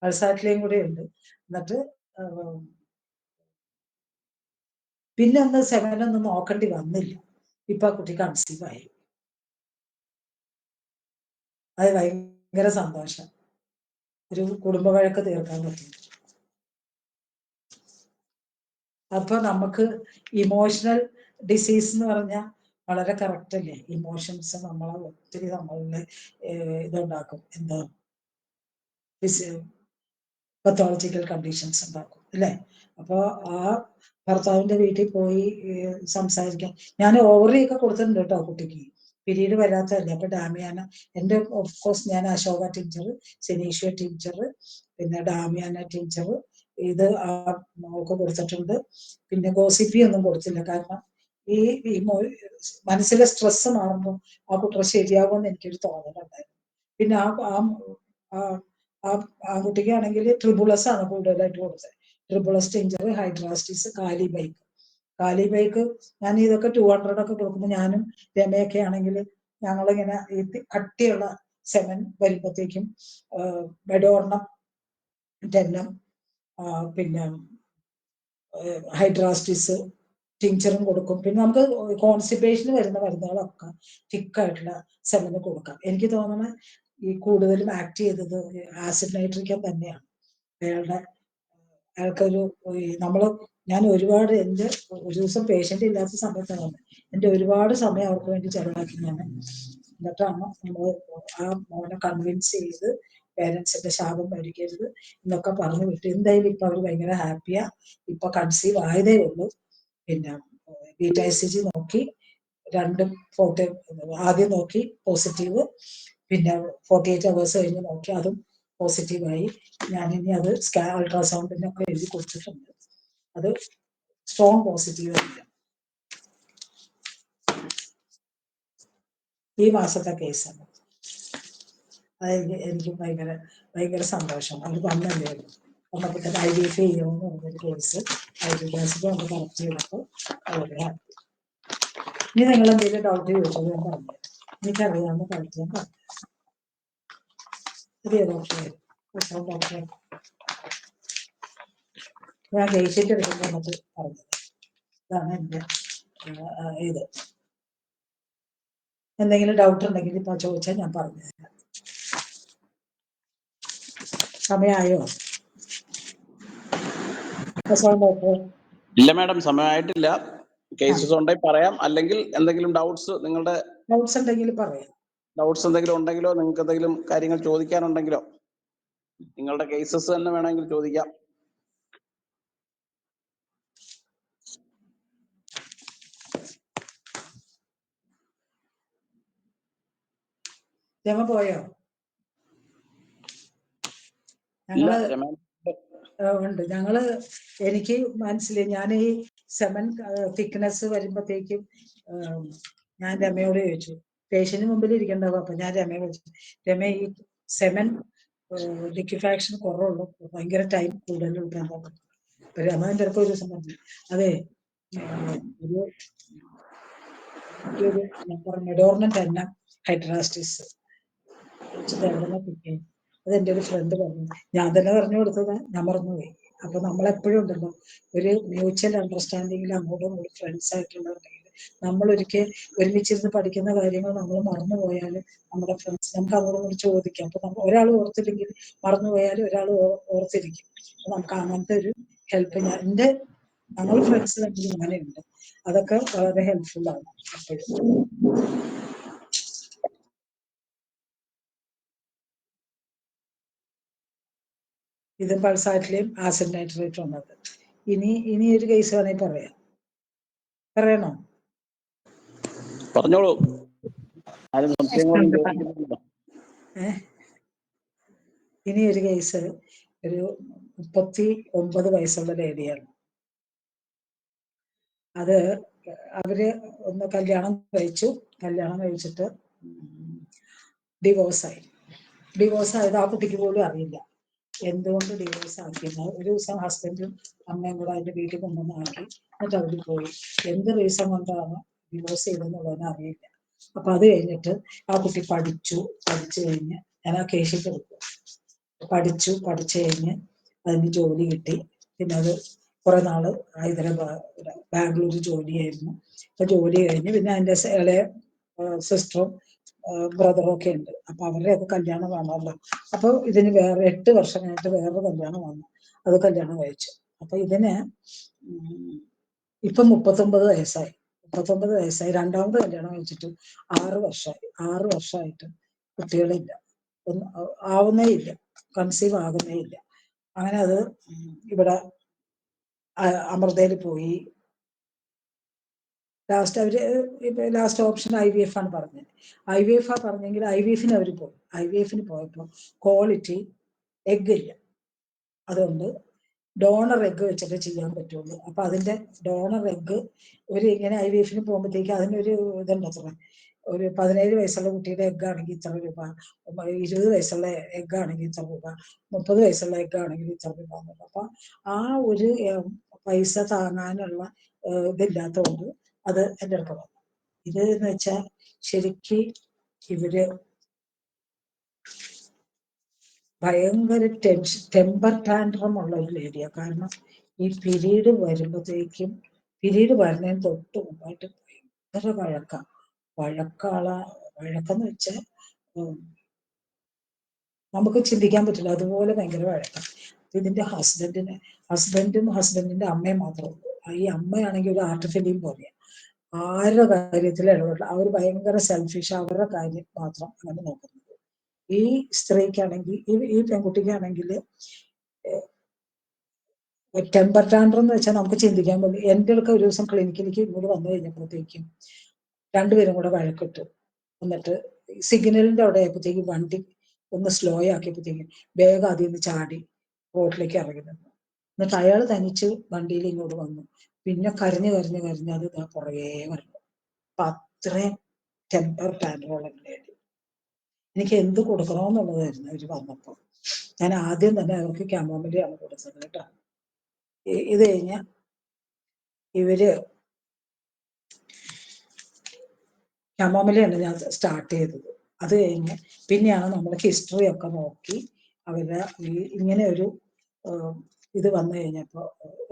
പൾസാറ്റിലേയും കൂടെ ഉണ്ട്. എന്നിട്ട് പിന്നെ ഒന്ന് 7 ഒന്നും നോക്കേണ്ടി വന്നില്ല. ഇപ്പൊ ആ കുട്ടി കൺസീവ് ആയി. അത് ഭയങ്കര സന്തോഷം, ഒരു കുടുംബ വഴക്ക് തീർക്കാൻ പറ്റും. അപ്പൊ നമുക്ക് ഇമോഷണൽ ഡിസീസ് എന്ന് പറഞ്ഞാൽ വളരെ കറക്റ്റ് അല്ലേ. ഇമോഷൻസ് നമ്മളെ ഒത്തിരി നമ്മളുടെ ഇതുണ്ടാക്കും, എന്താ പത്തോളജിക്കൽ കണ്ടീഷൻസ് ഉണ്ടാക്കും അല്ലേ. അപ്പൊ ആ ഭർത്താവിന്റെ വീട്ടിൽ പോയി സംസാരിക്കാൻ, ഞാൻ ഓവറി ഒക്കെ കൊടുത്തിട്ടുണ്ട് കേട്ടോ കുട്ടിക്ക്, പിരീഡ് വരാത്തതല്ലേ. അപ്പൊ ഡാമിയാന എന്റെ ഓഫ്കോഴ്സ് ഞാൻ അശോക ടീച്ചർ, സെനീഷ്യ ടീച്ചർ, പിന്നെ ഡാമിയാന ടീച്ചർ ഇത് ആ മോൾക്ക് കൊടുത്തിട്ടുണ്ട്. പിന്നെ ഗോസിപ്പി ഒന്നും കൊടുത്തില്ല, കാരണം ഈ മനസ്സിലെ സ്ട്രെസ് മാറുമ്പോൾ ആ കുട്ടികൾ ശരിയാകുമെന്ന് എനിക്കൊരു തോന്നലുണ്ടായിരുന്നു. പിന്നെ ആ കുട്ടിക്കാണെങ്കിൽ ട്രിബുളസ് ആണ് കൂടുതലായിട്ട് കൊടുത്തത്. ട്രിബുളസ് ടിഞ്ചർ, ഹൈഡ്രാസ്റ്റിസ്, കാലി ബൈക്ക് ഞാൻ ഇതൊക്കെ 200 ഒക്കെ കൊടുക്കുമ്പോൾ ഞാനും രമയൊക്കെ ആണെങ്കിൽ ഞങ്ങളിങ്ങനെ ഈ കട്ടിയുള്ള സെമൻ വരുമ്പോഴത്തേക്കും ബെഡോർണം 10, പിന്നെ ഹൈഡ്രാസ്റ്റിസ് ടിഞ്ചറും കൊടുക്കും. പിന്നെ നമുക്ക് കോൺസ്റ്റിപ്പേഷന് വരുന്ന മരുന്നുകളൊക്കെ തിക്കായിട്ടുള്ള സെമന് കൊടുക്കാം. എനിക്ക് തോന്നുന്നത് ഈ കൂടുതലും ആക്ട് ചെയ്തത് ആസിഡ് നൈട്രിക്ക തന്നെയാണ്. അയാൾക്കൊരു ഞാൻ ഒരുപാട് എൻ്റെ ഒരു ദിവസം പേഷ്യന്റ് ഇല്ലാത്ത സമയത്താണ് എൻ്റെ ഒരുപാട് സമയം അവർക്ക് വേണ്ടി ചെലവാക്കി ഞാൻ. എന്നിട്ടാണ് നമ്മൾ ആ മോനെ കൺവിൻസ് ചെയ്ത് പേരൻസിന്റെ ശാപം മേടിക്കരുത് എന്നൊക്കെ പറഞ്ഞു വിട്ടു. എന്തായാലും ഇപ്പൊ അവർ ഭയങ്കര ഹാപ്പിയാ. ഇപ്പൊ കൺസീവ് ആയതേ ഉള്ളൂ. പിന്നെ BTICG നോക്കി, രണ്ടും ആദ്യം നോക്കി പോസിറ്റീവ്, പിന്നെ 48 hours കഴിഞ്ഞ് നോക്കി അതും പോസിറ്റീവായി. ഞാനിനി അത് അൾട്രാസൗണ്ടിനൊക്കെ എഴുതി കൊടുത്തിട്ടുണ്ട്. അത് സ്ട്രോങ് പോസിറ്റീവ് ആയില്ല. ഈ മാസത്തെ കേസാണ്. അത് എനിക്ക് ഭയങ്കര സന്തോഷം. അത് വന്നല്ലേ നമുക്ക് IVF ചെയ്യണമെന്ന് പറഞ്ഞൊരു കേസ്, IVF നമ്മൾ കറക്റ്റ് ചെയ്തപ്പോൾ വളരെ ഹാപ്പി. ഇനി നിങ്ങൾ എന്തെങ്കിലും ഡൗട്ട് ചോദിച്ചത് ഞാൻ പറഞ്ഞു, എനിക്കറിയാവുന്ന കാര്യത്തിൽ ഞാൻ പറഞ്ഞു. ശരിയോ ഡോക്ടറെ? ഡോക്ടറെ ഞാൻ ജയിച്ചിട്ട് എടുക്കുമ്പോൾ നമുക്ക് പറഞ്ഞത് ഇതാണ് എൻ്റെ ഇത്. എന്തെങ്കിലും ഡൗട്ട് ഉണ്ടെങ്കിൽ ഇപ്പൊ ചോദിച്ചാൽ ഞാൻ പറഞ്ഞു തരാം. സമയമായോ? ഇല്ല മാഡം, സമയമായിട്ടില്ല. കേസസ് ഉണ്ടെങ്കിൽ പറയാം, അല്ലെങ്കിൽ എന്തെങ്കിലും ഡൗട്ട്സ് ഉണ്ടെങ്കിൽ പറയാം. ഡൗട്ട്സ് എന്തെങ്കിലും ഉണ്ടെങ്കിലോ, നിങ്ങൾക്ക് എന്തെങ്കിലും കാര്യങ്ങൾ ചോദിക്കാനുണ്ടെങ്കിലോ നിങ്ങളുടെ കേസസ് തന്നെ വേണമെങ്കിൽ ചോദിക്കാം. രമ പോയോ? ഉണ്ട്. എനിക്ക് മനസ്സിലായി. ഞാൻ ഈ 7 തിക്നെസ് വരുമ്പോഴത്തേക്കും ഞാൻ രമയോട് ചോദിച്ചു, പേഷ്യന്റിന് മുമ്പിൽ ഇരിക്കണ്ടാവും. അപ്പൊ ഞാൻ രമയെ വിളിച്ചു, രമ ഈ സെമൻ ലിക്വിഫാക്ഷൻ കുറവുള്ളൂ, ഭയങ്കര ടൈം കൂടുതൽ കിട്ടാൻ പറഞ്ഞു. അപ്പൊ രമ എൻ്റെ അടുത്ത് ഒരു ദിവസം പറഞ്ഞു, അതെ ഒരു മെഡോർണന്റ് എണ്ണ ഹൈഡ്രാസ്റ്റിസ് എവിടെ കിട്ടി? അത് എൻ്റെ ഒരു ഫ്രണ്ട് പറഞ്ഞു. ഞാൻ തന്നെ പറഞ്ഞു കൊടുത്തത്, ഞാൻ മറന്നുപോയി. അപ്പൊ നമ്മളെപ്പോഴും ഉണ്ടല്ലോ ഒരു മ്യൂച്വൽ അണ്ടർസ്റ്റാൻഡിങ്ങിൽ അങ്ങോട്ടും ഇങ്ങോട്ടും ഫ്രണ്ട്സ് ആയിട്ടുള്ളവരുണ്ടെങ്കിൽ നമ്മൾ ഒരുമിച്ചിരുന്ന് പഠിക്കുന്ന കാര്യങ്ങൾ നമ്മൾ മറന്നുപോയാൽ നമ്മുടെ ഫ്രണ്ട്സ് നമുക്ക് അങ്ങോട്ടും ഇങ്ങോട്ട് ചോദിക്കാം. അപ്പൊ നമ്മൾ ഒരാൾ ഓർത്തില്ലെങ്കിൽ മറന്നുപോയാൽ ഒരാൾ ഓർത്തിരിക്കും. അപ്പൊ നമുക്ക് അങ്ങനത്തെ ഒരു ഹെൽപ്പ് ഞങ്ങൾ ഫ്രണ്ട്സ് തമ്മിൽ അങ്ങനെയുണ്ട്. അതൊക്കെ വളരെ ഹെൽപ്ഫുൾ ആണ് എപ്പോഴും. ഇത് പൾസാറ്റിലെയും ആസിഡ് നൈട്രേറ്റ് വന്നത്. ഇനി ഒരു കേസ് വേണമെങ്കിൽ പറയണോ? പറഞ്ഞോളൂ. ആരും സംശയങ്ങളൊന്നും ചോദിക്കുന്നില്ല. ഇനി ഒരു കേസ്, ഒരു 39 വയസ്സുള്ള ലേഡിയാണ്. അത് അവര് ഒന്ന് കല്യാണം കഴിച്ചിട്ട് ഡിവോഴ്സ് ആയത് ആ കുട്ടിക്ക് പോലും അറിയില്ല എന്തുകൊണ്ട് ഡിവോഴ്സ് ആക്കിയെന്ന്. ഒരു ദിവസം ഹസ്ബൻഡും അമ്മയും കൂടെ അതിന്റെ വീട്ടിൽ കൊണ്ടുവന്ന് ആക്കി, എന്നിട്ട് അവർ പോയി. എന്ത് റീസൺ കൊണ്ടാണ് ഡിവോഴ്സ് ചെയ്തെന്നുള്ളതിന് അറിയില്ല. അപ്പൊ അത് കഴിഞ്ഞിട്ട് ആ കുട്ടി പഠിച്ചു കഴിഞ്ഞ് ഞാൻ ആ കേസിൽ കൊടുക്കും. പഠിച്ചു കഴിഞ്ഞ് അതിന് ജോലി കിട്ടി. പിന്നെ അത് കുറെ നാള് ബാംഗ്ലൂർ ജോലിയായിരുന്നു. അപ്പൊ ജോലി കഴിഞ്ഞ് പിന്നെ അതിന്റെ ഇളയ സിസ്റ്ററും ബ്രദറും ഒക്കെ ഉണ്ട്. അപ്പൊ അവരുടെ ഒക്കെ കല്യാണം വേണമല്ലോ. അപ്പൊ ഇതിന് 8 വർഷം കഴിഞ്ഞിട്ട് വേറൊരു കല്യാണം വന്നു. അത് കല്യാണം കഴിച്ചു. അപ്പൊ ഇതിന് ഇപ്പൊ 39 വയസ്സായി. രണ്ടാമത് കല്യാണം കഴിച്ചിട്ട് 6 വർഷമായിട്ട് കുട്ടികളില്ല, ആവുന്നേ ഇല്ല, കൺസീവ് ആകുന്നേ ഇല്ല. അങ്ങനെ അത് ഇവിടെ അമൃതയിൽ പോയി. ലാസ്റ്റ് ഓപ്ഷൻ IVF ആണ് പറഞ്ഞത്. പറഞ്ഞെങ്കിൽ IVF-ന് അവർ പോയി. IVF-ന് പോയപ്പോൾ ക്വാളിറ്റി എഗ് ഇല്ല. അതുകൊണ്ട് ഡോണർ എഗ് വെച്ചിട്ട് ചെയ്യാൻ പറ്റുള്ളൂ. അപ്പൊ അതിന്റെ ഡോണർ എഗ് ഇങ്ങനെ IVF-ന് പോകുമ്പോഴത്തേക്ക് അതിനൊരു ഇതുണ്ടത്ര, ഒരു 17 വയസ്സുള്ള കുട്ടിയുടെ എഗ് ആണെങ്കിൽ ഇത്ര രൂപ, 20 വയസ്സുള്ള എഗ് ആണെങ്കിൽ ഇത്ര രൂപ, 30 വയസ്സുള്ള എഗ് ആണെങ്കിൽ ഇത്ര രൂപ എന്നുള്ളത്. അപ്പൊ ആ ഒരു പൈസ താങ്ങാനുള്ള ഇതില്ലാത്തതുകൊണ്ട് അത് എൻ്റെ അടുത്ത് വന്നു. ഇത് എന്ന് വെച്ചാൽ ശരിക്ക് ഇവര് ഭയങ്കര ടെമ്പർ ടാൻട്രം ഉള്ള ഒരു ലേഡിയാണ്. കാരണം ഈ പീരീഡ് വരുമ്പോഴത്തേക്കും, പീരീഡ് വരുന്നതിന് തൊട്ട് മുമ്പായിട്ട് ഭയങ്കര വഴക്കെന്ന് വെച്ചാൽ നമുക്ക് ചിന്തിക്കാൻ പറ്റില്ല, അതുപോലെ ഭയങ്കര വഴക്കം. ഇതിന്റെ ഹസ്ബൻഡും ഹസ്ബൻഡിന്റെ അമ്മയും മാത്രമേ ഉള്ളൂ. ഈ അമ്മയാണെങ്കിൽ ഒരു ആർട്ടിഫിലിയും പോലെയാണ്, ആരുടെ കാര്യത്തിൽ ഇടപെടില്ല. അവർ ഭയങ്കര സെൽഫിഷ്, അവരുടെ കാര്യം മാത്രം അങ്ങനെ നോക്കുന്നത്. ഈ സ്ത്രീക്കാണെങ്കിൽ, ഈ പെൺകുട്ടിക്കാണെങ്കിൽ ടെമ്പർ ടാൻട്രം എന്ന് വെച്ചാൽ നമുക്ക് ചിന്തിക്കാൻ പറ്റും. എൻ്റെ അടുക്ക ഒരു ദിവസം ക്ലിനിക്കിലേക്ക് ഇങ്ങോട്ട് വന്നു കഴിഞ്ഞപ്പോഴത്തേക്കും രണ്ടുപേരും കൂടെ വഴക്കിട്ടു. എന്നിട്ട് സിഗ്നലിന്റെ അവിടെ ആയപ്പോഴത്തേക്കും വണ്ടി ഒന്ന് സ്ലോ ആക്കിയപ്പോഴത്തേക്കും വേഗം അതിൽ നിന്ന് ചാടി റോഡിലേക്ക് ഇറങ്ങി നിന്നു. എന്നിട്ട് അയാൾ തനിച്ച് വണ്ടിയിൽ ഇങ്ങോട്ട് വന്നു. പിന്നെ കരഞ്ഞ് അത് പുറകെ വരണം. അപ്പൊ അത്രയും ടെമ്പർ ടാൻട്രം ലേഡി. എനിക്ക് എന്ത് കൊടുക്കണമെന്നുള്ളതായിരുന്നു അവര് വന്നപ്പോ. ഞാൻ ആദ്യം തന്നെ അവർക്ക് ക്യാമോമിലിയാണ് കൊടുത്തത് കേട്ടോ. ഇത് കഴിഞ്ഞ ഇവര് ക്യാമോമിലിയാണ് ഞാൻ സ്റ്റാർട്ട് ചെയ്തത്. അത് കഴിഞ്ഞ് പിന്നെയാണ് നമ്മൾ ഹിസ്റ്ററി ഒക്കെ നോക്കി അവരുടെ ഇങ്ങനെ ഒരു ഇത് വന്നു കഴിഞ്ഞപ്പോ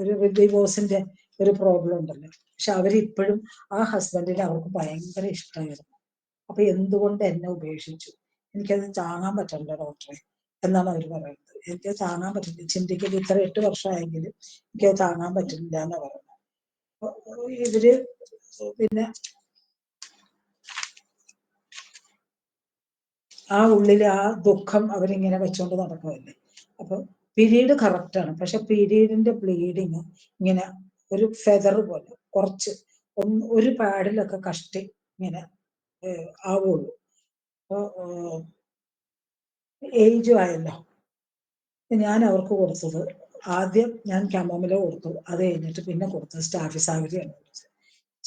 ഒരു ഡിവോഴ്സിന്റെ ഒരു പ്രോബ്ലം ഉണ്ടല്ലോ. പക്ഷെ അവരിപ്പോഴും ആ ഹസ്ബൻഡിനെ അവർക്ക് ഭയങ്കര ഇഷ്ടമായിരുന്നു. അപ്പൊ എന്തുകൊണ്ട് എന്നെ ഉപേക്ഷിച്ചു, എനിക്കത് താങ്ങാൻ പറ്റില്ല ഡോക്ടറെ എന്നാണ് അവർ പറയുന്നത്. എനിക്ക് താങ്ങാൻ പറ്റില്ല, ചിന്തിക്കൽ ഇത്ര 8 വർഷമായെങ്കിലും എനിക്കത് താങ്ങാൻ പറ്റില്ല എന്ന് പറയുന്നത്. ഇവര് പിന്നെ ആ ഉള്ളില് ആ ദുഃഖം അവരിങ്ങനെ വെച്ചോണ്ട് നടക്കുമല്ലേ. അപ്പൊ പീരീഡ് കറക്റ്റാണ്, പക്ഷെ പീരീഡിന്റെ ബ്ലീഡിങ് ഇങ്ങനെ ഒരു ഫെദർ പോലെ കുറച്ച് ഒരു പാഡിലൊക്കെ കഷ്ടി ഇങ്ങനെ ആവുള്ളൂ. അപ്പൊ ഏജും ആയല്ലോ. ഞാൻ അവർക്ക് കൊടുത്തത് ആദ്യം ഞാൻ ക്യാമോമില കൊടുത്തു. അത് കഴിഞ്ഞിട്ട് പിന്നെ കൊടുത്തത് സ്റ്റാഫിസാഗിരിയാണ് കൊടുത്തത്.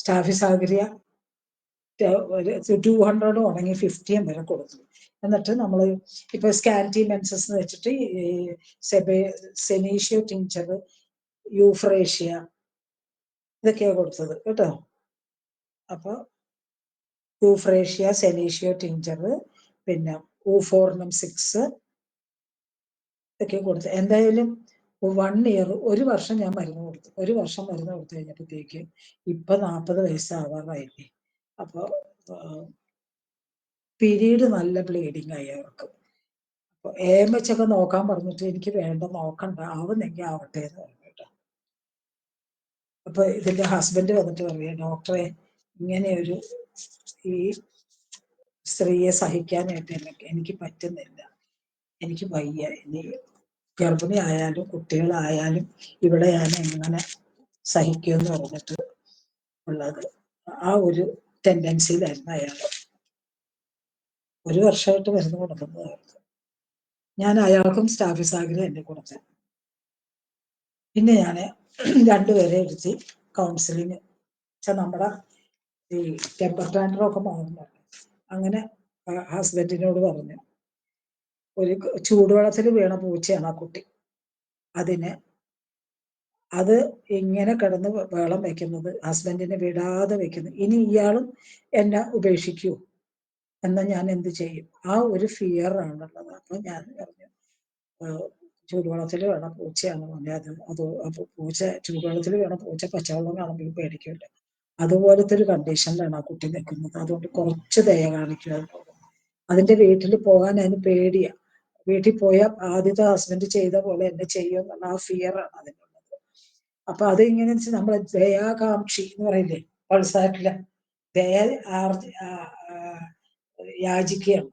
സ്റ്റാഫിസാഗിരിയ ഒരു 200 ഉണങ്ങി 50 വരെ കൊടുത്തു. എന്നിട്ട് നമ്മൾ ഇപ്പൊ സ്കാൻറ്റി മെൻസസ് എന്ന് വെച്ചിട്ട് സെനീഷ്യോ ടിഞ്ചർ, യൂഫ്രേഷ്യ ഇതൊക്കെയാ കൊടുത്തത് കേട്ടോ. അപ്പൊ യൂഫ്രേഷ്യ, സെനീഷ്യോ ടിഞ്ചർ, പിന്നെ ഊഫോർണം 6 ഇതൊക്കെ കൊടുത്തു. എന്തായാലും 1 ഇയർ, 1 വർഷം ഞാൻ മരുന്ന് കൊടുത്തു. 1 വർഷം മരുന്ന് കൊടുത്തു കഴിഞ്ഞപ്പോഴത്തേക്ക് ഇപ്പൊ 40 വയസ്സാവാറായില്ലേ. അപ്പൊ പീരീഡ് നല്ല ബ്ലീഡിങ് ആയി അവർക്ക്. അപ്പൊ AMH ഒക്കെ നോക്കാൻ പറഞ്ഞിട്ട് എനിക്ക് വേണ്ട, നോക്കണ്ട, ആവുന്നെങ്കിൽ ആവട്ടെ എന്ന് പറഞ്ഞു കേട്ടോ. അപ്പൊ ഇതിന്റെ ഹസ്ബൻഡ് വന്നിട്ട് പറയാ, ഡോക്ടറെ ഇങ്ങനെ ഒരു ഈ സ്ത്രീയെ സഹിക്കാനായിട്ട് എനിക്ക് പറ്റുന്നില്ല, എനിക്ക് വയ്യ, ഇനി ഗർഭിണി ആയാലും കുട്ടികളായാലും ഇവിടെ ഞാൻ എങ്ങനെ സഹിക്കുമെന്ന് പറഞ്ഞിട്ട് ഉള്ളത്. ആ ഒരു ടെൻഡൻസിയിലായിരുന്നു അയാൾ. 1 വർഷമായിട്ട് മരുന്ന് കൊടുക്കുന്നതായിരുന്നു. ഞാൻ അയാൾക്കും സ്റ്റാഫിസാഗ്രം എന്നെ കൊടുത്തത്. പിന്നെ ഞാൻ 2 പേരെ എടുത്ത് കൗൺസിലിങ് നമ്മുടെ ഈ ടെമ്പർ ടാൻഡ്രമൊക്കെ മാറുന്നു. അങ്ങനെ ഹസ്ബൻഡിനോട് പറഞ്ഞു, ഒരു ചൂടുവെള്ളത്തിൽ വീണ പൂച്ചയാണ് ആ കുട്ടി. അത് ഇങ്ങനെ കിടന്ന് വെള്ളം വെക്കുന്നത്, ഹസ്ബൻഡിനെ വിടാതെ വെക്കുന്നു. ഇനി ഇയാളും എന്നെ ഉപേക്ഷിക്കൂ എന്നാൽ ഞാൻ എന്ത് ചെയ്യും? ആ ഒരു ഫിയർ ആണുള്ളത്. അപ്പൊ ഞാൻ പറഞ്ഞു, ചൂടുവെള്ളത്തിൽ വീണ പൂച്ചയാണ് പറഞ്ഞത്. അപ്പൊ പൂച്ച, ചൂടുവെള്ളത്തിൽ വീണ പൂച്ച പച്ചവെള്ളം കാണുമ്പോൾ പേടിക്കില്ല. അതുപോലത്തെ ഒരു കണ്ടീഷനിലാണ് ആ കുട്ടി നിൽക്കുന്നത്. അതുകൊണ്ട് കുറച്ച് ദയ കാണിക്കുക. അതിന്റെ വീട്ടിൽ പോകാൻ അതിന് പേടിയാ. വീട്ടിൽ പോയാൽ ആദ്യത്തെ ഹസ്ബൻഡ് ചെയ്ത പോലെ എന്നെ ചെയ്യുമെന്നുള്ള ആ ഫിയറാണ് അതിനുള്ളത്. അപ്പൊ അത് ഇങ്ങനെ നമ്മൾ ദയാകാംക്ഷി എന്ന് പറയില്ലേ, പൾസാറ്റില് ദയ യാചിക്കുകയാണ്.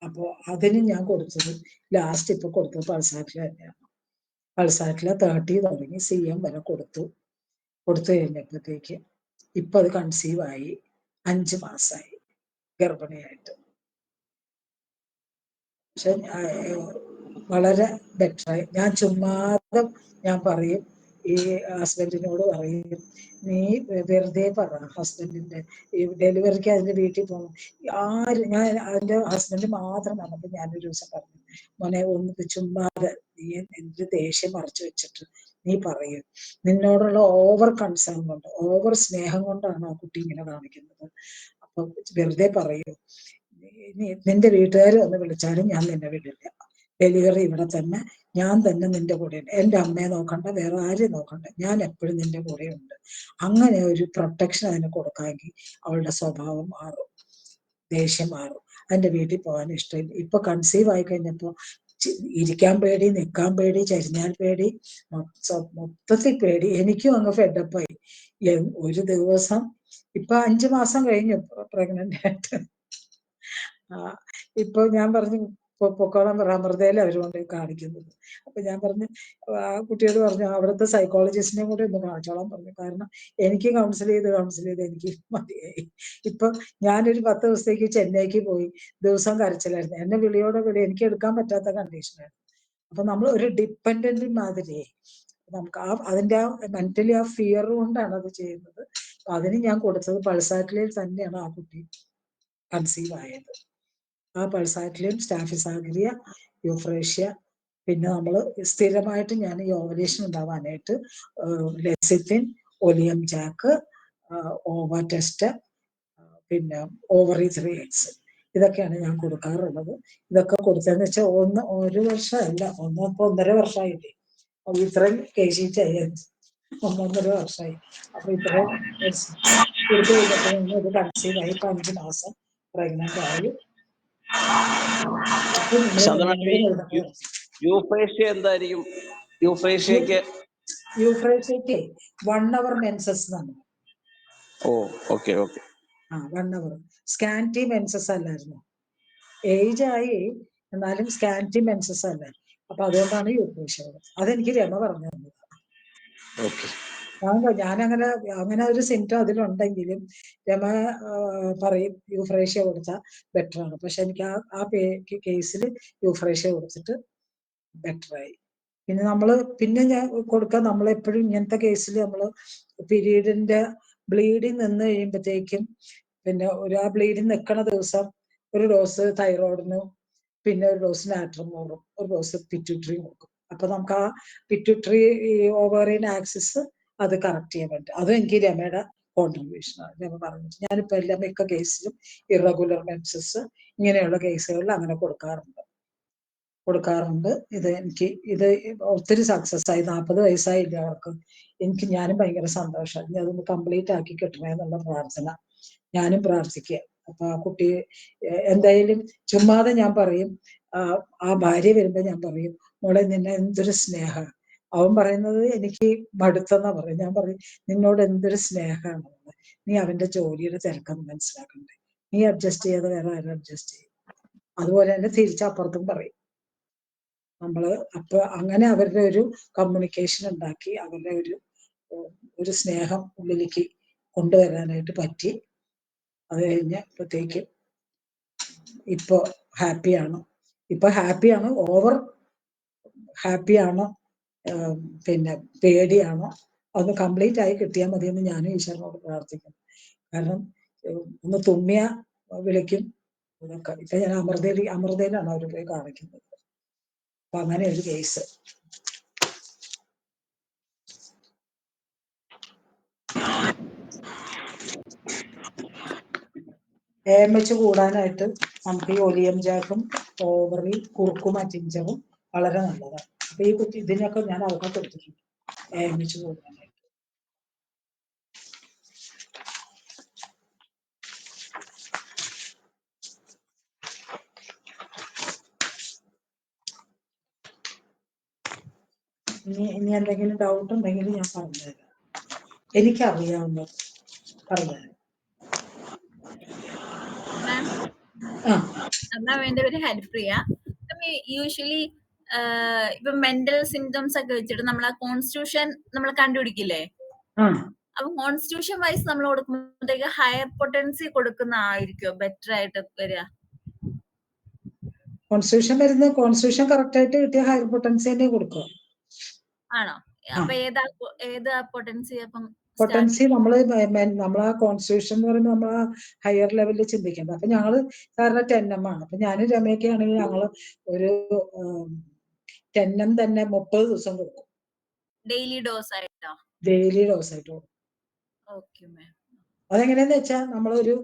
അപ്പോ അതിന് ഞാൻ കൊടുത്തത് ലാസ്റ്റ് ഇപ്പൊ കൊടുത്തത് പൾസാറ്റില് തന്നെയാണ്. പൾസാറ്റില് 30 തുടങ്ങി CM വരെ കൊടുത്തു കഴിഞ്ഞപ്പോഴത്തേക്ക് ഇപ്പൊ അത് കൺസീവ് ആയി 5 മാസമായി ഗർഭിണിയായിട്ട്. പക്ഷെ വളരെ ബെറ്ററായി. ഞാൻ ചുമ്മാതെ ഞാൻ പറയും, ഈ ഹസ്ബൻഡിനോട് പറയും, നീ വെറുതെ പറ ഹസ്ബൻഡിന്റെ ഈ ഡെലിവറിക്ക് അതിന്റെ വീട്ടിൽ പോകണം. ഞാൻ അതിന്റെ ഹസ്ബൻഡ് മാത്രം വന്നപ്പോൾ ഞാനൊരു ദിവസം പറഞ്ഞു, മോനെ ഒന്ന് ചുമ്മാതെ നീ എന്ത് ദേഷ്യം മറച്ചു വെച്ചിട്ട് നീ പറയും, നിന്നോടുള്ള ഓവർ കൺസേൺ കൊണ്ട്, ഓവർ സ്നേഹം കൊണ്ടാണ് ആ കുട്ടി ഇങ്ങനെ കാണിക്കുന്നത്. അപ്പൊ വെറുതെ പറയൂ, നിന്റെ വീട്ടുകാർ ഒന്ന് വിളിച്ചാലും ഞാൻ നിന്നെ വിടില്ല. ഡെലിവറി ഇവിടെ തന്നെ, ഞാൻ തന്നെ നിന്റെ കൂടെ ഉണ്ട്. എന്റെ അമ്മയെ നോക്കണ്ട, വേറെ ആരെയും നോക്കണ്ട, ഞാൻ എപ്പോഴും നിന്റെ കൂടെ ഉണ്ട്. അങ്ങനെ ഒരു പ്രൊട്ടക്ഷൻ അതിന് കൊടുക്കാമെങ്കിൽ അവളുടെ സ്വഭാവം മാറും, ദേഷ്യം മാറും, അതിന്റെ വീട്ടിൽ പോകാൻ ഇഷ്ടമില്ല. ഇപ്പൊ കൺസീവ് ആയി കഴിഞ്ഞപ്പോ ഇരിക്കാൻ പേടി, നിൽക്കാൻ പേടി, ചരിഞ്ഞാൽ പേടി, മൊത്തത്തിൽ പേടി. എനിക്കും അങ്ങ് ഫെഡപ്പായി. ഒരു ദിവസം ഇപ്പൊ 5 മാസം കഴിഞ്ഞു പ്രഗ്നന്റ് ആയിട്ട്. ഇപ്പൊ ഞാൻ പറഞ്ഞു പൊക്കോളം അമൃതയില അവർ കൊണ്ട് കാണിക്കുന്നത്. അപ്പൊ ഞാൻ പറഞ്ഞു, ആ കുട്ടിയോട് പറഞ്ഞു അവിടുത്തെ സൈക്കോളജിസ്റ്റിനെ കൂടെ ഒന്ന് കാണിച്ചോളാൻ പറഞ്ഞു. കാരണം എനിക്ക് കൗൺസിൽ ചെയ്ത് എനിക്ക് മതിയായി. ഇപ്പൊ ഞാനൊരു 10 ദിവസത്തേക്ക് ചെന്നൈക്ക് പോയി, ദിവസം കരച്ചിലായിരുന്നു. എന്നെ വിളിയോടെ വിളി, എനിക്ക് എടുക്കാൻ പറ്റാത്ത കണ്ടീഷനായിരുന്നു. അപ്പൊ നമ്മൾ ഒരു ഡിപ്പെൻഡന്റ് മാതിരിയെ നമുക്ക് അതിന്റെ ആ മെന്റലി ആ ഫിയർ കൊണ്ടാണ് അത് ചെയ്യുന്നത്. അപ്പൊ അതിന് ഞാൻ കൊടുത്തത് പൾസാറ്റിലിൽ തന്നെയാണ് ആ കുട്ടി കൺസീവ് ആയത്. ആ പൾസാറ്റിലും സ്റ്റാഫിസാഗ്രിയ, യൂഫ്രേഷ്യ, പിന്നെ നമ്മൾ സ്ഥിരമായിട്ട് ഞാൻ ഈ ഓവലേഷൻ ഉണ്ടാവാനായിട്ട് ലെസിത്തിൻ, ഒലിയം ജാക്ക്, ഓവ ടെസ്റ്റ്, പിന്നെ ഓവറി 3X ഇതൊക്കെയാണ് ഞാൻ കൊടുക്കാറുള്ളത്. ഇതൊക്കെ കൊടുത്തതെന്ന് വെച്ചാൽ 1 വർഷമല്ല, 1.5 വർഷമായില്ലേ. ഇത്രയും കേസിച്ചായി 1.5 വർഷമായി. അപ്പൊ ഇത്രയും കൊടുത്തു കഴിഞ്ഞപ്പോൾ ഇത് കൺസീവായി. 5 മാസം പ്രഗ്നന്റ് ആയി. യൂഫ്രേഷ്യ എന്തായിരിക്കും? യൂഫ്രേഷ്യക്ക് 1 അവർ മെൻസസ് എന്നാണ്. ഓ, ഓക്കെ. 1 അവർ. സ്കാൻറ്റി മെൻസസ് അല്ലായിരുന്നു. ഏജ് ആയി എന്നാലും സ്കാൻറ്റി മെൻസസ് അല്ല. അപ്പൊ അതുകൊണ്ടാണ് യൂഫ്രേഷ്യ. അതെനിക്ക് രമ പറഞ്ഞു തന്നത്. ഞാനങ്ങനെ ഒരു സിംറ്റം അതിലുണ്ടെങ്കിലും രമ പറയും യൂഫ്രേഷ്യ കൊടുത്താൽ ബെറ്റർ ആണ്. പക്ഷെ എനിക്ക് ആ കേസിൽ യൂഫ്രേഷ്യ കൊടുത്തിട്ട് ബെറ്ററായി. പിന്നെ ഞാൻ കൊടുക്കാൻ, നമ്മളെപ്പോഴും ഇങ്ങനത്തെ കേസിൽ നമ്മൾ പീരീഡിന്റെ ബ്ലീഡിങ് നിന്ന് കഴിയുമ്പോഴത്തേക്കും പിന്നെ ആ ബ്ലീഡിങ് നിൽക്കുന്ന ദിവസം ഒരു ഡോസ് തൈറോയിഡിനും പിന്നെ ഒരു ഡോസ് നാട്രമോറും ഒരു ഡോസ് പിറ്റ്യൂട്ടറിയും കൊടുക്കും. അപ്പൊ നമുക്ക് ആ പിറ്റ്യൂട്ടറി ഓവറിയൻ ആക്സിസ് അത് കറക്റ്റ് ചെയ്യാൻ പറ്റും. അതും എനിക്ക് രമയുടെ കോൺട്രിബ്യൂഷനാണ്. രമ പറഞ്ഞിട്ട് ഞാനിപ്പോ എല്ലാം മിക്ക കേസിലും ഇറഗുലർ മെൻസസ് ഇങ്ങനെയുള്ള കേസുകളിൽ അങ്ങനെ കൊടുക്കാറുണ്ട്. ഇത് ഒത്തിരി സക്സസ് ആയി. 40 വയസ്സായില്ല അവർക്ക്. ഞാനും ഭയങ്കര സന്തോഷം. ഇനി അതൊന്ന് കംപ്ലീറ്റ് ആക്കി കിട്ടണേ എന്നുള്ള പ്രാർത്ഥന ഞാനും പ്രാർത്ഥിക്കുക. അപ്പൊ ആ കുട്ടി എന്തായാലും ചുമ്മാതെ ഞാൻ പറയും, ആ ഭാര്യ വരുമ്പോ ഞാൻ പറയും, മോളെ നിന്നെ എന്തൊരു സ്നേഹ. അവൻ പറയുന്നത് എനിക്ക് മടുത്തെന്നാ പറയും. ഞാൻ പറയും നിന്നോട് എന്തൊരു സ്നേഹമാണ്, നീ അവന്റെ ജോലിയുടെ തിരക്കൊന്നും മനസ്സിലാക്കണ്ടേ, നീ അഡ്ജസ്റ്റ് ചെയ്യാതെ വേറെ ആരും അഡ്ജസ്റ്റ് ചെയ്യും. അതുപോലെ തന്നെ തിരിച്ചപ്പുറത്തും പറയും. നമ്മള് അപ്പൊ അങ്ങനെ അവരുടെ ഒരു കമ്മ്യൂണിക്കേഷൻ ഉണ്ടാക്കി അവരുടെ ഒരു സ്നേഹം ഉള്ളിലേക്ക് കൊണ്ടുവരാനായിട്ട് പറ്റി. അത് കഴിഞ്ഞപ്പോഴത്തേക്ക് ഇപ്പൊ ഹാപ്പിയാണ്. ഓവർ ഹാപ്പിയാണോ പിന്നെ പേടിയാണോ അതൊന്ന് കംപ്ലീറ്റ് ആയി കിട്ടിയാൽ മതിയെന്ന് ഞാനും ഈശ്വരനോട് പ്രാർത്ഥിക്കുന്നു. കാരണം ഒന്ന് തുമ്മിയ വിളിക്കും ഇതൊക്കെ. ഇപ്പൊ ഞാൻ അമൃതയിലാണ് അവർ പോയി കാണിക്കുന്നത്. അപ്പൊ അങ്ങനെ ഒരു കേസ്. AMH കൂടാനായിട്ട് നമുക്ക് ഈ ഒലിയം ജാക്കും ഓവറി കുറുക്കും ജിഞ്ചറും വളരെ നല്ലതാണ്. അപ്പൊ ഈ കുട്ടി ഇതിനൊക്കെ ഞാൻ അവർക്ക് കൊടുത്തിട്ടുണ്ട് AMH കൂടാനായിട്ട്. ഇനി എന്തെങ്കിലും ഡൗട്ട് ഉണ്ടെങ്കിൽ ഞാൻ പറഞ്ഞുതരാം. എനിക്കറിയാവുന്നത് പറഞ്ഞുതരാം. എന്റെ പേര് ഹരിപ്രിയ. യൂഷ്വലി ഇപ്പൊ മെന്റൽ സിംറ്റംസ് ഒക്കെ വെച്ചിട്ട് നമ്മൾ ആ കോൺസ്റ്റിറ്റ്യൂഷൻ നമ്മൾ കണ്ടുപിടിക്കില്ലേ? അപ്പൊ കോൺസ്റ്റിറ്റ്യൂഷൻ വൈസ് നമ്മൾ കൊടുക്കുമ്പോഴത്തേക്ക് ഹയർ പൊട്ടൻസി കൊടുക്കുന്ന ആയിരിക്കും ബെറ്റർ ആയിട്ട് വരിക. കോൺസ്റ്റിറ്റ്യൂഷൻ കറക്റ്റ് ആയിട്ട് കിട്ടിയ ഹയർ പൊട്ടൻസി തന്നെ കൊടുക്കുക. ആണോ? അപ്പൊ ഏതാ പൊട്ടൻസി? അപ്പം പൊട്ടൻസി നമ്മളാ കോൺസ്റ്റിറ്റ്യൂഷൻ എന്ന് പറയുമ്പോൾ നമ്മൾ ആ ഹയർ ലെവലിൽ ചിന്തിക്കേണ്ടത്. അപ്പൊ ഞങ്ങള് സാറിന് 10M ആണ്. അപ്പൊ ഞാനും രമയൊക്കെ ആണെങ്കിൽ ഞങ്ങള് ഒരു 10M തന്നെ 30 ദിവസം കൊടുക്കും. ഡെയിലി ഡോസ് ആയിട്ടോ? ഡെയിലി ഡോസ് ആയിട്ട് കൊടുക്കും. Okay ma'am. അതെങ്ങനെയാന്ന് വെച്ചാൽ നമ്മളൊരു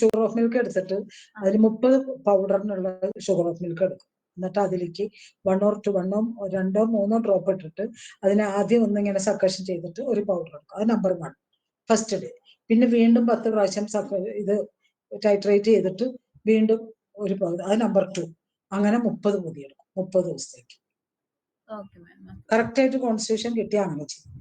ഷുഗർ ഓഫ് മിൽക്ക് എടുത്തിട്ട് അതിൽ 30 പൗഡറിനുള്ള ഷുഗർ ഓഫ് മിൽക്ക് എടുക്കും. എന്നിട്ട് അതിലേക്ക് 1 or 2 2 3 ഡ്രോപ്പ് ഇട്ടിട്ട് അതിനെ ആദ്യം ഒന്നിങ്ങനെ സക്കഷൻ ചെയ്തിട്ട് ഒരു പൗഡർ എടുക്കും. അത് നമ്പർ 1 ഫസ്റ്റ് ഡേ. പിന്നെ വീണ്ടും 10 പ്രാവശ്യം ഇത് ടൈട്രേറ്റ് ചെയ്തിട്ട് വീണ്ടും ഒരു പൗഡർ, അത് നമ്പർ 2. അങ്ങനെ 30 പൊതി എടുക്കും 30 ദിവസത്തേക്ക്. കറക്റ്റ് ആയിട്ട് കോൺസ്റ്റിറ്റ്യൂഷൻ കിട്ടിയാൽ അങ്ങനെ ചെയ്യും.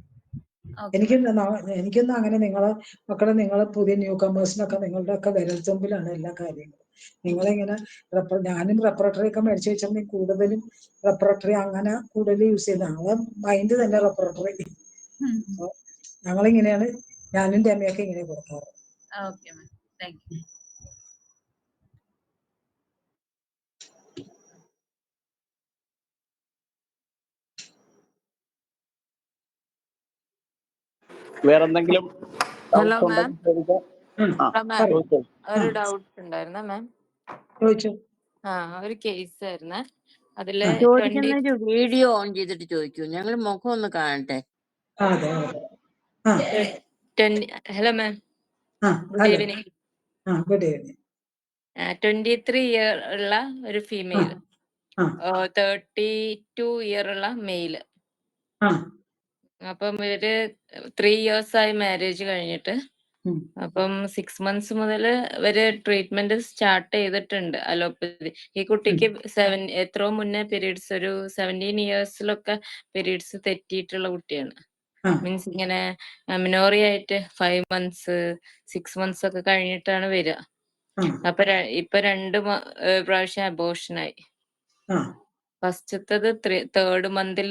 എനിക്കൊന്നും അങ്ങനെ നിങ്ങളെ പുതിയ ന്യൂ കമേഴ്സിനൊക്കെ നിങ്ങളുടെ ഒക്കെ വിരൽത്തുമ്പിലാണ് എല്ലാ കാര്യങ്ങളും. നിങ്ങളിങ്ങനെ ഞാനും റെപ്പറേറ്ററി ഒക്കെ മേടിച്ചു വെച്ചാൽ കൂടുതലും റെപ്പറേറ്ററി അങ്ങനെ കൂടുതൽ യൂസ് ചെയ്യുന്നതാണ്. മൈൻഡ് തന്നെ റെപ്പറേറ്ററി. ഞങ്ങളിങ്ങനെയാണ്, ഞാനും രമയൊക്കെ ഇങ്ങനെ കൊടുക്കാറ്. വേറെന്തെങ്കിലും ഹലോ മാം, ഒരു ഡൗട്ട് ഉണ്ടായിരുന്ന മാം. ഒരു കേസ് ആയിരുന്നേ. അതില് ചോദിക്കുന്ന വീഡിയോ ഓൺ ചെയ്തിട്ട് ചോദിക്കൂ, ഞങ്ങൾ മുഖം ഒന്ന് കാണട്ടെ. Hello ma'am, good evening. 23 year ഉള്ള ഒരു ഫീമെയിൽ, 32 ഇയർ ഉള്ള മെയില്. അപ്പം ഇവര് 3 years ആയി മാരേജ് കഴിഞ്ഞിട്ട്. അപ്പം 6 months മുതൽ ഇവര് ട്രീറ്റ്മെന്റ് സ്റ്റാർട്ട് ചെയ്തിട്ടുണ്ട് അലോപ്പതി. ഈ കുട്ടിക്ക് എത്രയോ മുന്നേ പീരീഡ്സ്, ഒരു 17 yearsലൊക്കെ പീരീഡ്സ് തെറ്റിയിട്ടുള്ള കുട്ടിയാണ്. മീൻസ് ഇങ്ങനെ മിനോറി ആയിട്ട് 5 months 6 months ഒക്കെ കഴിഞ്ഞിട്ടാണ് വരിക. അപ്പൊ ഇപ്പൊ 2 പ്രാവശ്യം അബോർഷനായി. ഫസ്റ്റത്തത് 3rd month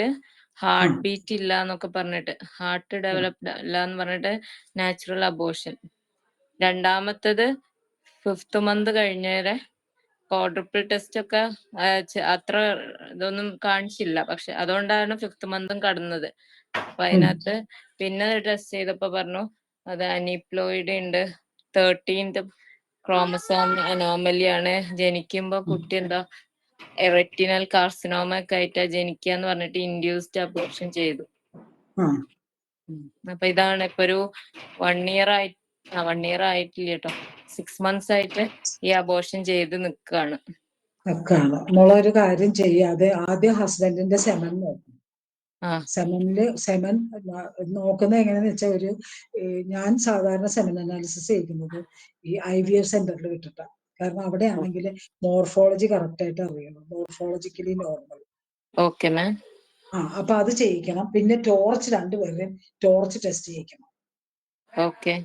ഹാർട്ട് ബീറ്റ് ഇല്ല എന്നൊക്കെ പറഞ്ഞിട്ട്, ഹാർട്ട് ഡെവലപ്ഡ് അല്ല എന്ന് പറഞ്ഞിട്ട് നാച്ചുറൽ അബോർഷൻ. രണ്ടാമത്തത് 5th month കഴിഞ്ഞേരെ ക്വാഡ്രപ്പിൾ ടെസ്റ്റ് ഒക്കെ അത്ര ഇതൊന്നും കാണിച്ചില്ല. പക്ഷെ അതുകൊണ്ടാണ് 5th month കടന്നത്. അപ്പൊ അതിനകത്ത് പിന്നെ ടെസ്റ്റ് ചെയ്തപ്പോ പറഞ്ഞു അത് അനിപ്ലോയിഡ് ഉണ്ട്, 13th ക്രോമസോം അനോമലി ആണ്. ജനിക്കുമ്പോ കുട്ടി എന്താ റെറ്റിനൽ കാർസിനോമ ഒക്കെ ആയിട്ടാ ജനിക്കാന്ന് പറഞ്ഞിട്ട് ഇൻഡ്യൂസ്ഡ് അബോർഷൻ ചെയ്തു. അപ്പൊ ഇതാണ് ഇപ്പൊ ഒരു 1 year ആയി, 1 year ആയിട്ടില്ല കേട്ടോ, 6 months ആയിട്ട് ഈ അബോർഷൻ ചെയ്ത് നിക്കാണ്. നമ്മളൊരു കാര്യം ചെയ്യാതെ ആദ്യം ഹസ്ബൻഡിന്റെ സെമൻ നോക്കും. സെമൻ നോക്കുന്നത് എങ്ങനെയാന്ന് വെച്ചാൽ ഞാൻ സാധാരണ സെമൻ അനാലിസിസ് ചെയ്യുന്നത് ഈ IVF സെന്ററിൽ വിട്ടിട്ടാണ്. കാരണം അവിടെ ആണെങ്കിൽ മോർഫോളജി കറക്റ്റ് ആയിട്ട് അറിയണം, മോർഫോളജിക്കലി നോർമൽ. Okay ma'am. അപ്പൊ അത് ചെയ്യിക്കണം. പിന്നെ ടോർച്ച് രണ്ടുപേരും ടോർച്ച് ടെസ്റ്റ് ചെയ്യിക്കണം. ഓക്കെ.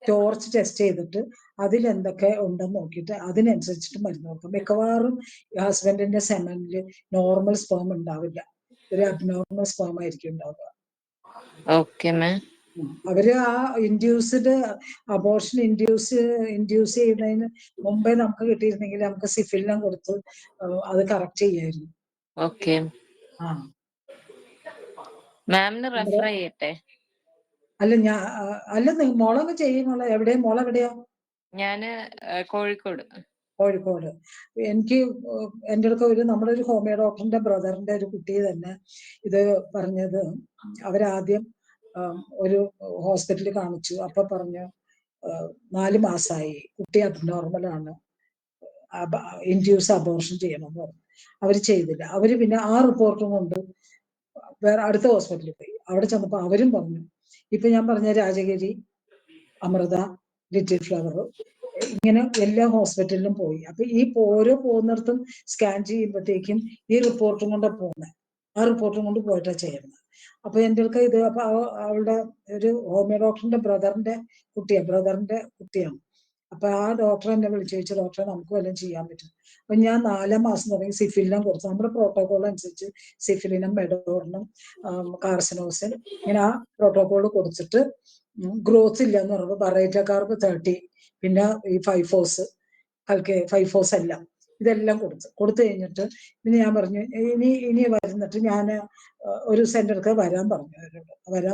ടോർച്ച് ടെസ്റ്റ് ചെയ്തിട്ട് അതിൽ എന്തൊക്കെ ഉണ്ടെന്ന് നോക്കിയിട്ട് അതിനനുസരിച്ചിട്ട് മരുന്ന് കൊടുക്കും. മിക്കവാറും ഹസ്ബൻഡിന്റെ സെമനില് നോർമൽ സ്പേം ഉണ്ടാവില്ല, ഒരു അബ്നോർമൽ സ്പേം ആയിരിക്കും ഉണ്ടാവുക. Okay ma'am. അവര് ആ അബോർഷൻ ഇൻഡ്യൂസ് ചെയ്യുന്നതിന് മുമ്പേ നമുക്ക് കിട്ടിയിരുന്നെങ്കിൽ നമുക്ക് സിഫിലിനം കൊടുത്ത് അത് കറക്റ്റ് ചെയ്യായിരുന്നു. ഓക്കെ. മാമിന് റെഫർ ചെയ്യട്ടെ? അല്ല മോളൊന്ന് ചെയ്യുമോളെ. മോളെവിടെയാ? ഞാന് കോഴിക്കോട്. എനിക്ക് എൻ്റെ അടുത്ത് നമ്മുടെ ഒരു ഹോമിയോ ഡോക്ടറിന്റെ ബ്രദറിന്റെ ഒരു കുട്ടി തന്നെ ഇത് പറഞ്ഞത്. അവരാദ്യം ഒരു ഹോസ്പിറ്റലിൽ കാണിച്ചു. അപ്പൊ പറഞ്ഞു 4 മാസമായി, കുട്ടി അബ്നോർമലാണ്, ഇൻഡ്യൂസ് അബോർഷൻ ചെയ്യണമെന്ന് പറഞ്ഞു. അവര് ചെയ്തില്ല. അവര് പിന്നെ ആ റിപ്പോർട്ടും കൊണ്ട് വേറെ അടുത്ത ഹോസ്പിറ്റലിൽ പോയി. അവിടെ ചെന്നപ്പോ അവരും പറഞ്ഞു. ഇപ്പൊ ഞാൻ പറഞ്ഞ രാജഗിരി, അമൃത, ലിറ്റിൽ ഫ്ലവർ, ഇങ്ങനെ എല്ലാ ഹോസ്പിറ്റലിലും പോയി. അപ്പൊ ഈ ഓരോ പോകുന്നിടത്തും സ്കാൻ ചെയ്യുമ്പോഴത്തേക്കും ഈ റിപ്പോർട്ടും കൊണ്ടാണ് പോകുന്നത്. ആ റിപ്പോർട്ടും കൊണ്ട് പോയിട്ടാ ചെയ്യുന്നത്. അപ്പൊ എൻ്റെ അടുക്ക ഇത് അപ്പൊ അവളുടെ ഒരു ഹോമിയോ ഡോക്ടറിന്റെ ബ്രദറിന്റെ കുട്ടിയാണ്. അപ്പൊ ആ ഡോക്ടർ എന്നെ വിളിച്ചു ചോദിച്ചു, ഡോക്ടറെ നമുക്ക് വല്ലതും ചെയ്യാൻ പറ്റും? അപ്പൊ ഞാൻ 4 മാസം തുടങ്ങി സിഫിലിനം കൊടുത്തു. നമ്മുടെ പ്രോട്ടോകോൾ അനുസരിച്ച് സിഫിലിനം, മെഡോറിനും, കാർസിനോസിൻ, ഇങ്ങനെ ആ പ്രോട്ടോകോൾ കൊടുത്തിട്ട് ഗ്രോത്ത് ഇല്ല എന്ന് പറയുമ്പോൾ ബറേറ്റ കാർബ് 30, പിന്നെ ഈ 5-ഫോസ്, എല്ലാം ഇതെല്ലാം കൊടുത്തു കഴിഞ്ഞിട്ട് പിന്നെ ഞാൻ പറഞ്ഞു ഇനി വരുന്നിട്ട് ഞാൻ ഒരു സെന്റർക്ക് വരാൻ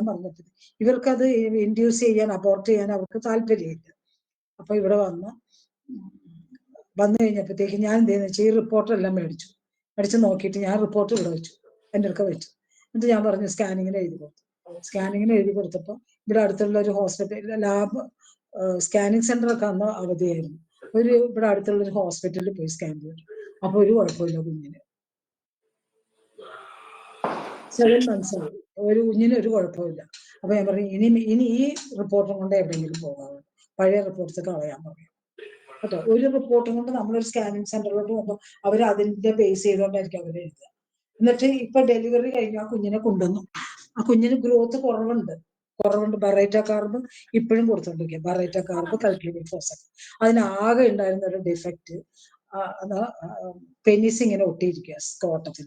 പറഞ്ഞിട്ട് ഇവർക്കത് ഇൻഡ്യൂസ് ചെയ്യാൻ, അബോർട്ട് ചെയ്യാൻ അവർക്ക് താല്പര്യമില്ല. അപ്പൊ ഇവിടെ വന്നു കഴിഞ്ഞപ്പോഴത്തേക്ക് ഞാൻ എന്ത് ചെയ്യുന്ന വെച്ചാൽ ഈ റിപ്പോർട്ടെല്ലാം മേടിച്ച് നോക്കിയിട്ട് ഞാൻ റിപ്പോർട്ട് ഇവിടെ വെച്ചു, എൻ്റെ അടുക്ക വെച്ചു. എന്നിട്ട് ഞാൻ പറഞ്ഞു സ്കാനിങ്ങിന് എഴുതി കൊടുത്തപ്പോൾ ഇവിടെ അടുത്തുള്ള ഒരു ഹോസ്പിറ്റൽ ലാബ് സ്കാനിങ് സെന്ററൊക്കെ അന്ന് അവധിയായിരുന്നു. ഇവിടെ അടുത്തുള്ള ഒരു ഹോസ്പിറ്റലിൽ പോയി സ്കാൻ ചെയ്തു. അപ്പൊ ഒരു കുഴപ്പമില്ല, കുഞ്ഞിന് 7 months ആയി, ഒരു കുഞ്ഞിന് ഒരു കുഴപ്പമില്ല. അപ്പൊ ഞാൻ പറഞ്ഞു ഇനി ഈ റിപ്പോർട്ടും കൊണ്ട് എവിടെയെങ്കിലും പോകാവുള്ളൂ, പഴയ റിപ്പോർട്ട്സ് കളയാൻ പറയും കേട്ടോ. ഒരു റിപ്പോർട്ടും കൊണ്ട് നമ്മളൊരു സ്കാനിങ് സെന്ററിലോട്ട് പോകുമ്പോൾ അവർ അതിന്റെ ബേസ് ചെയ്തുകൊണ്ടായിരിക്കും അവർ എഴുതുക. എന്നിട്ട് ഇപ്പൊ ഡെലിവറി കഴിഞ്ഞു ആ കുഞ്ഞിനെ കൊണ്ടുവന്നു. ആ കുഞ്ഞിന് ഗ്രോത്ത് കുറവുണ്ട്. ബറേറ്റ കാർബ് ഇപ്പോഴും കൊടുത്തോണ്ടിരിക്കുക, ബറേറ്റ കാർബ്, കൾട്ടിവേറ്റ് ഫോസറ്റ്. അതിനാകെ ഉണ്ടായിരുന്ന ഒരു ഡിഫക്റ്റ് പെനിസ് ഇങ്ങനെ ഒട്ടിയിരിക്കുക സ്കോട്ടത്തിൽ.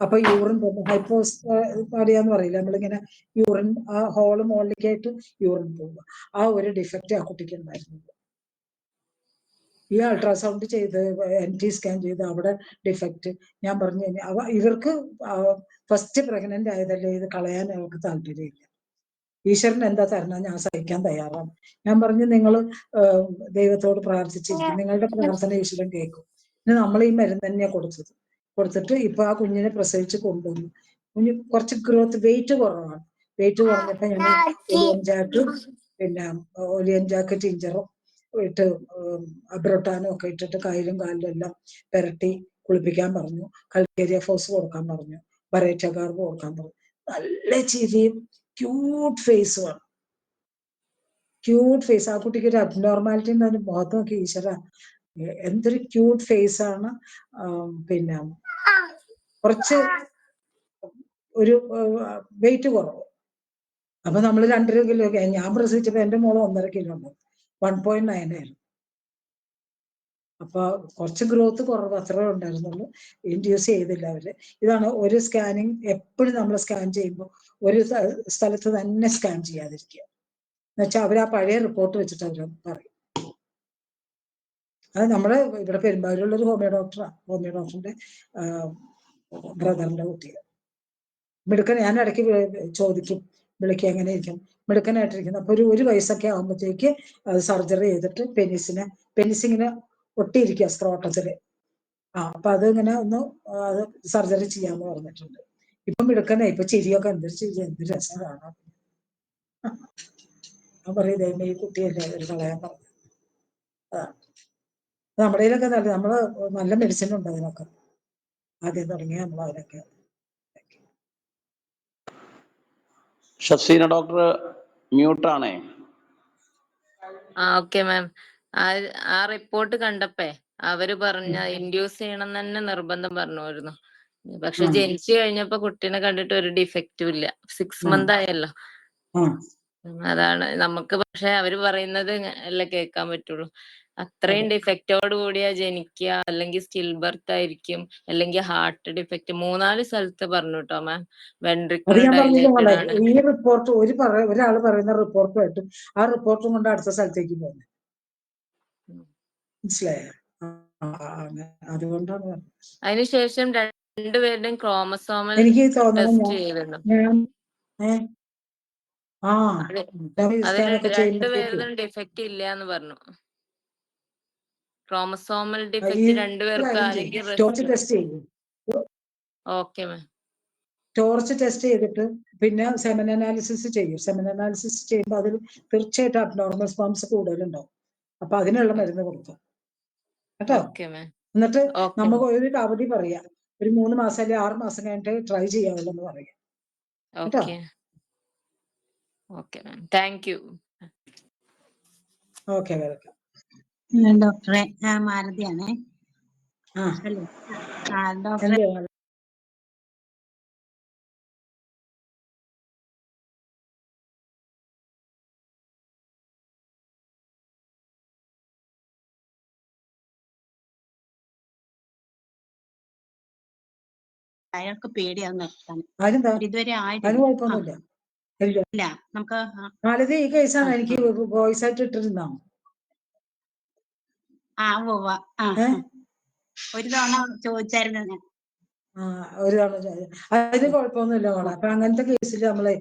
അപ്പൊ യൂറിൻ പോകും, ഹൈപ്പോസ്പാഡിയാന്ന് പറയില്ല നമ്മളിങ്ങനെ, യൂറിൻ ആ ഹോള് മുകളിലേക്കായിട്ട് യൂറിൻ പോകുക. ആ ഒരു ഡിഫക്റ്റ് ആ കുട്ടിക്ക് ഉണ്ടായിരുന്നു. ഈ അൾട്രാസൗണ്ട് ചെയ്ത് NT സ്കാൻ ചെയ്ത് അവിടെ ഡിഫക്റ്റ്. ഞാൻ പറഞ്ഞു ഇവർക്ക് ഫസ്റ്റ് പ്രഗ്നന്റ് ആയതല്ലേ, ഇത് കളയാൻ അവർക്ക് താല്പര്യമില്ല. ഈശ്വരൻ എന്താ തരണം, ഞാൻ സഹിക്കാൻ തയ്യാറാണ്. ഞാൻ പറഞ്ഞു നിങ്ങൾ ദൈവത്തോട് പ്രാർത്ഥിച്ചിരിക്കും, നിങ്ങളുടെ പ്രാർത്ഥന ഈശ്വരൻ കേൾക്കും. പിന്നെ നമ്മൾ ഈ മരുന്ന് തന്നെയാണ് കൊടുത്തിട്ട് ഇപ്പൊ ആ കുഞ്ഞിനെ പ്രസവിച്ച് കൊണ്ടുവന്നു. കുഞ്ഞ് കുറച്ച് ഗ്രോത്ത്, വെയിറ്റ് കുറവാണ്. വെയിറ്റ് കുറഞ്ഞപ്പോ ഞാൻ ഒലിയൻ ജാക്ക് ടിഞ്ചറും ഇട്ട് അബ്രോട്ടാനും ഒക്കെ ഇട്ടിട്ട് കയ്യിലും കാലിലും എല്ലാം പുരട്ടി കുളിപ്പിക്കാൻ പറഞ്ഞു. കൾക്കേരിയ ഫോസ് കൊടുക്കാൻ പറഞ്ഞു, ബറേറ്റ കാർബ് കൊടുക്കാൻ പറഞ്ഞു. നല്ല ചിരിയും ക്യൂട്ട് ഫേസുമാണ്. ആ കുട്ടിക്ക് ഒരു അബ്നോർമാലിറ്റി എന്ന് മുഖത്ത് നോക്കി ഈശ്വര എന്തൊരു ക്യൂട്ട് ഫേസ് ആണ്. പിന്നെ കുറച്ച് ഒരു വെയിറ്റ് കുറവ്. അപ്പൊ നമ്മൾ 2.5 കിലോ, ഞാൻ പ്രസവിച്ചപ്പോ എന്റെ മോള് 1.5 കിലോ ഉണ്ട്, 1.9 ആയിരുന്നു. അപ്പൊ കുറച്ച് ഗ്രോത്ത് കുറവ് അത്രേ ഉണ്ടായിരുന്നുള്ളൂ. ഇൻഡ്യൂസ് ചെയ്തില്ല അവര്. ഇതാണ് ഒരു സ്കാനിങ്, എപ്പോഴും നമ്മൾ സ്കാൻ ചെയ്യുമ്പോൾ ഒരു സ്ഥലത്ത് തന്നെ സ്കാൻ ചെയ്യാതിരിക്കുക. എന്നുവെച്ചാൽ അവർ ആ പഴയ റിപ്പോർട്ട് വെച്ചിട്ട് അവർ പറയും. അത് നമ്മുടെ ഇവിടെ പെരുമ്പാവൂരുള്ള ഒരു ഹോമിയോ ഡോക്ടറിന്റെ ബ്രദറിന്റെ കുട്ടികൾ മിടുക്കൻ. ഞാൻ ഇടയ്ക്ക് ചോദിക്കും വിളിക്കുക അങ്ങനെ ഇരിക്കും, മിടുക്കനായിട്ടിരിക്കുന്നു. അപ്പൊ ഒരു വയസ്സൊക്കെ ആകുമ്പോഴത്തേക്ക് അത് സർജറി ചെയ്തിട്ട് പെനിസിങ്ങനെ ഒട്ടിയിരിക്കുക സ്ക്രോട്ടത്തില്. അപ്പൊ അത് ഇങ്ങനെ ഒന്ന് അത് സർജറി ചെയ്യാന്ന് പറഞ്ഞിട്ടുണ്ട്. ഇപ്പൊ മിടുക്കനായി, ഇപ്പൊ ചിരിയൊക്കെ എന്ത് രസം കാണാം. ഞാൻ പറയും ഈ കുട്ടിയല്ലേ ഒരു കളയാൻ പറഞ്ഞു. നമ്മുടെ കയ്യിലൊക്കെ നമ്മള് നല്ല മെഡിസിൻ ഉണ്ട് അതിനൊക്കെ. ആദ്യം തുടങ്ങിയ നമ്മൾ അതിനൊക്കെ. ഷഫീന ഡോക്ടർ മ്യൂട്ടാണേ. Okay ma'am. ആ റിപ്പോർട്ട് കണ്ടപ്പേ അവര് പറഞ്ഞ ഇൻഡ്യൂസ് ചെയ്യണം തന്നെ നിർബന്ധം പറഞ്ഞായിരുന്നു. പക്ഷെ ജനിച്ചു കഴിഞ്ഞപ്പോ കുട്ടീനെ കണ്ടിട്ട് ഒരു ഡിഫക്റ്റും ഇല്ല. 6 month ആയല്ലോ. അതാണ് നമുക്ക്. പക്ഷെ അവര് പറയുന്നത് അല്ലേ കേൾക്കാൻ പറ്റുള്ളൂ. അത്രയും ഡിഫക്റ്റോട് കൂടിയാ ജനിക്കുക, അല്ലെങ്കിൽ സ്റ്റിൽ ബർത്ത് ആയിരിക്കും, അല്ലെങ്കിൽ ഹാർട്ട് ഡിഫക്റ്റ്. 3-4 സ്ഥലത്ത് പറഞ്ഞു കേട്ടോ മാം. വെൻട്രിക്കിൾ ഡൈലേറ്റഡ് ആണ്. ഈ റിപ്പോർട്ട് ഒരാൾ പറയുന്ന റിപ്പോർട്ടുമായിട്ട് ആ റിപ്പോർട്ടും കൊണ്ട് അടുത്ത സ്ഥലത്തേക്ക് പോകുന്നത് മനസ്സിലായോ? അതുകൊണ്ടാണ് അതിനുശേഷം രണ്ടുപേരുടെയും ക്രോമസോമൽ എനിക്ക് തോന്നുന്നു ടെസ്റ്റ് ചെയ്തിരുന്നു. അതിൽ രണ്ടുപേരുടെയും ഡിഫക്റ്റ് ഇല്ല എന്ന് പറഞ്ഞു. ക്രോമസോമൽ ഡിഫക്റ്റ് രണ്ടുപേർക്കും അല്ലെങ്കിൽ ഓക്കെ മാം. ടോർച്ച് ടെസ്റ്റ് ചെയ്തിട്ട് പിന്നെ സെമൻ അനാലിസിസ് ചെയ്യും. സെമൻ അനാലിസിസ് ചെയ്യുമ്പോൾ അതിൽ തീർച്ചയായിട്ടും അബ്നോർമൽ സ്പേംസ് കൂടുതലുണ്ടാവും. അപ്പൊ അതിനുള്ള മരുന്ന് കൊടുക്കും കേട്ടോ. എന്നിട്ട് നമുക്ക് ഒരു അവധി പറയാം, ഒരു 3 മാസം അല്ലെങ്കിൽ 6 മാസം കഴിഞ്ഞിട്ട് ട്രൈ ചെയ്യാമല്ലോ എന്ന് പറയാം കേട്ടോ. Okay ma'am, thank you. Okay, welcome. ഡോക്ടറെ മാലതിയാണേ. ഹലോ ഡോക്ടറെ, അയാൾക്ക് പേടിയാന്ന് നിർത്താൻ. ഇതുവരെ ആയിട്ടില്ല. നമുക്ക് മാലതി ഈ കേസാണ് എനിക്ക് വോയിസ് ആയിട്ട് ഇട്ടിരുന്നോ? ഒരു തവണ ചോദിച്ചായിരുന്നു ഞാൻ. ഒരു തവണ അതിന് കുഴപ്പമൊന്നുമില്ല മോളെ. അപ്പൊ അങ്ങനത്തെ കേസിൽ നമ്മള്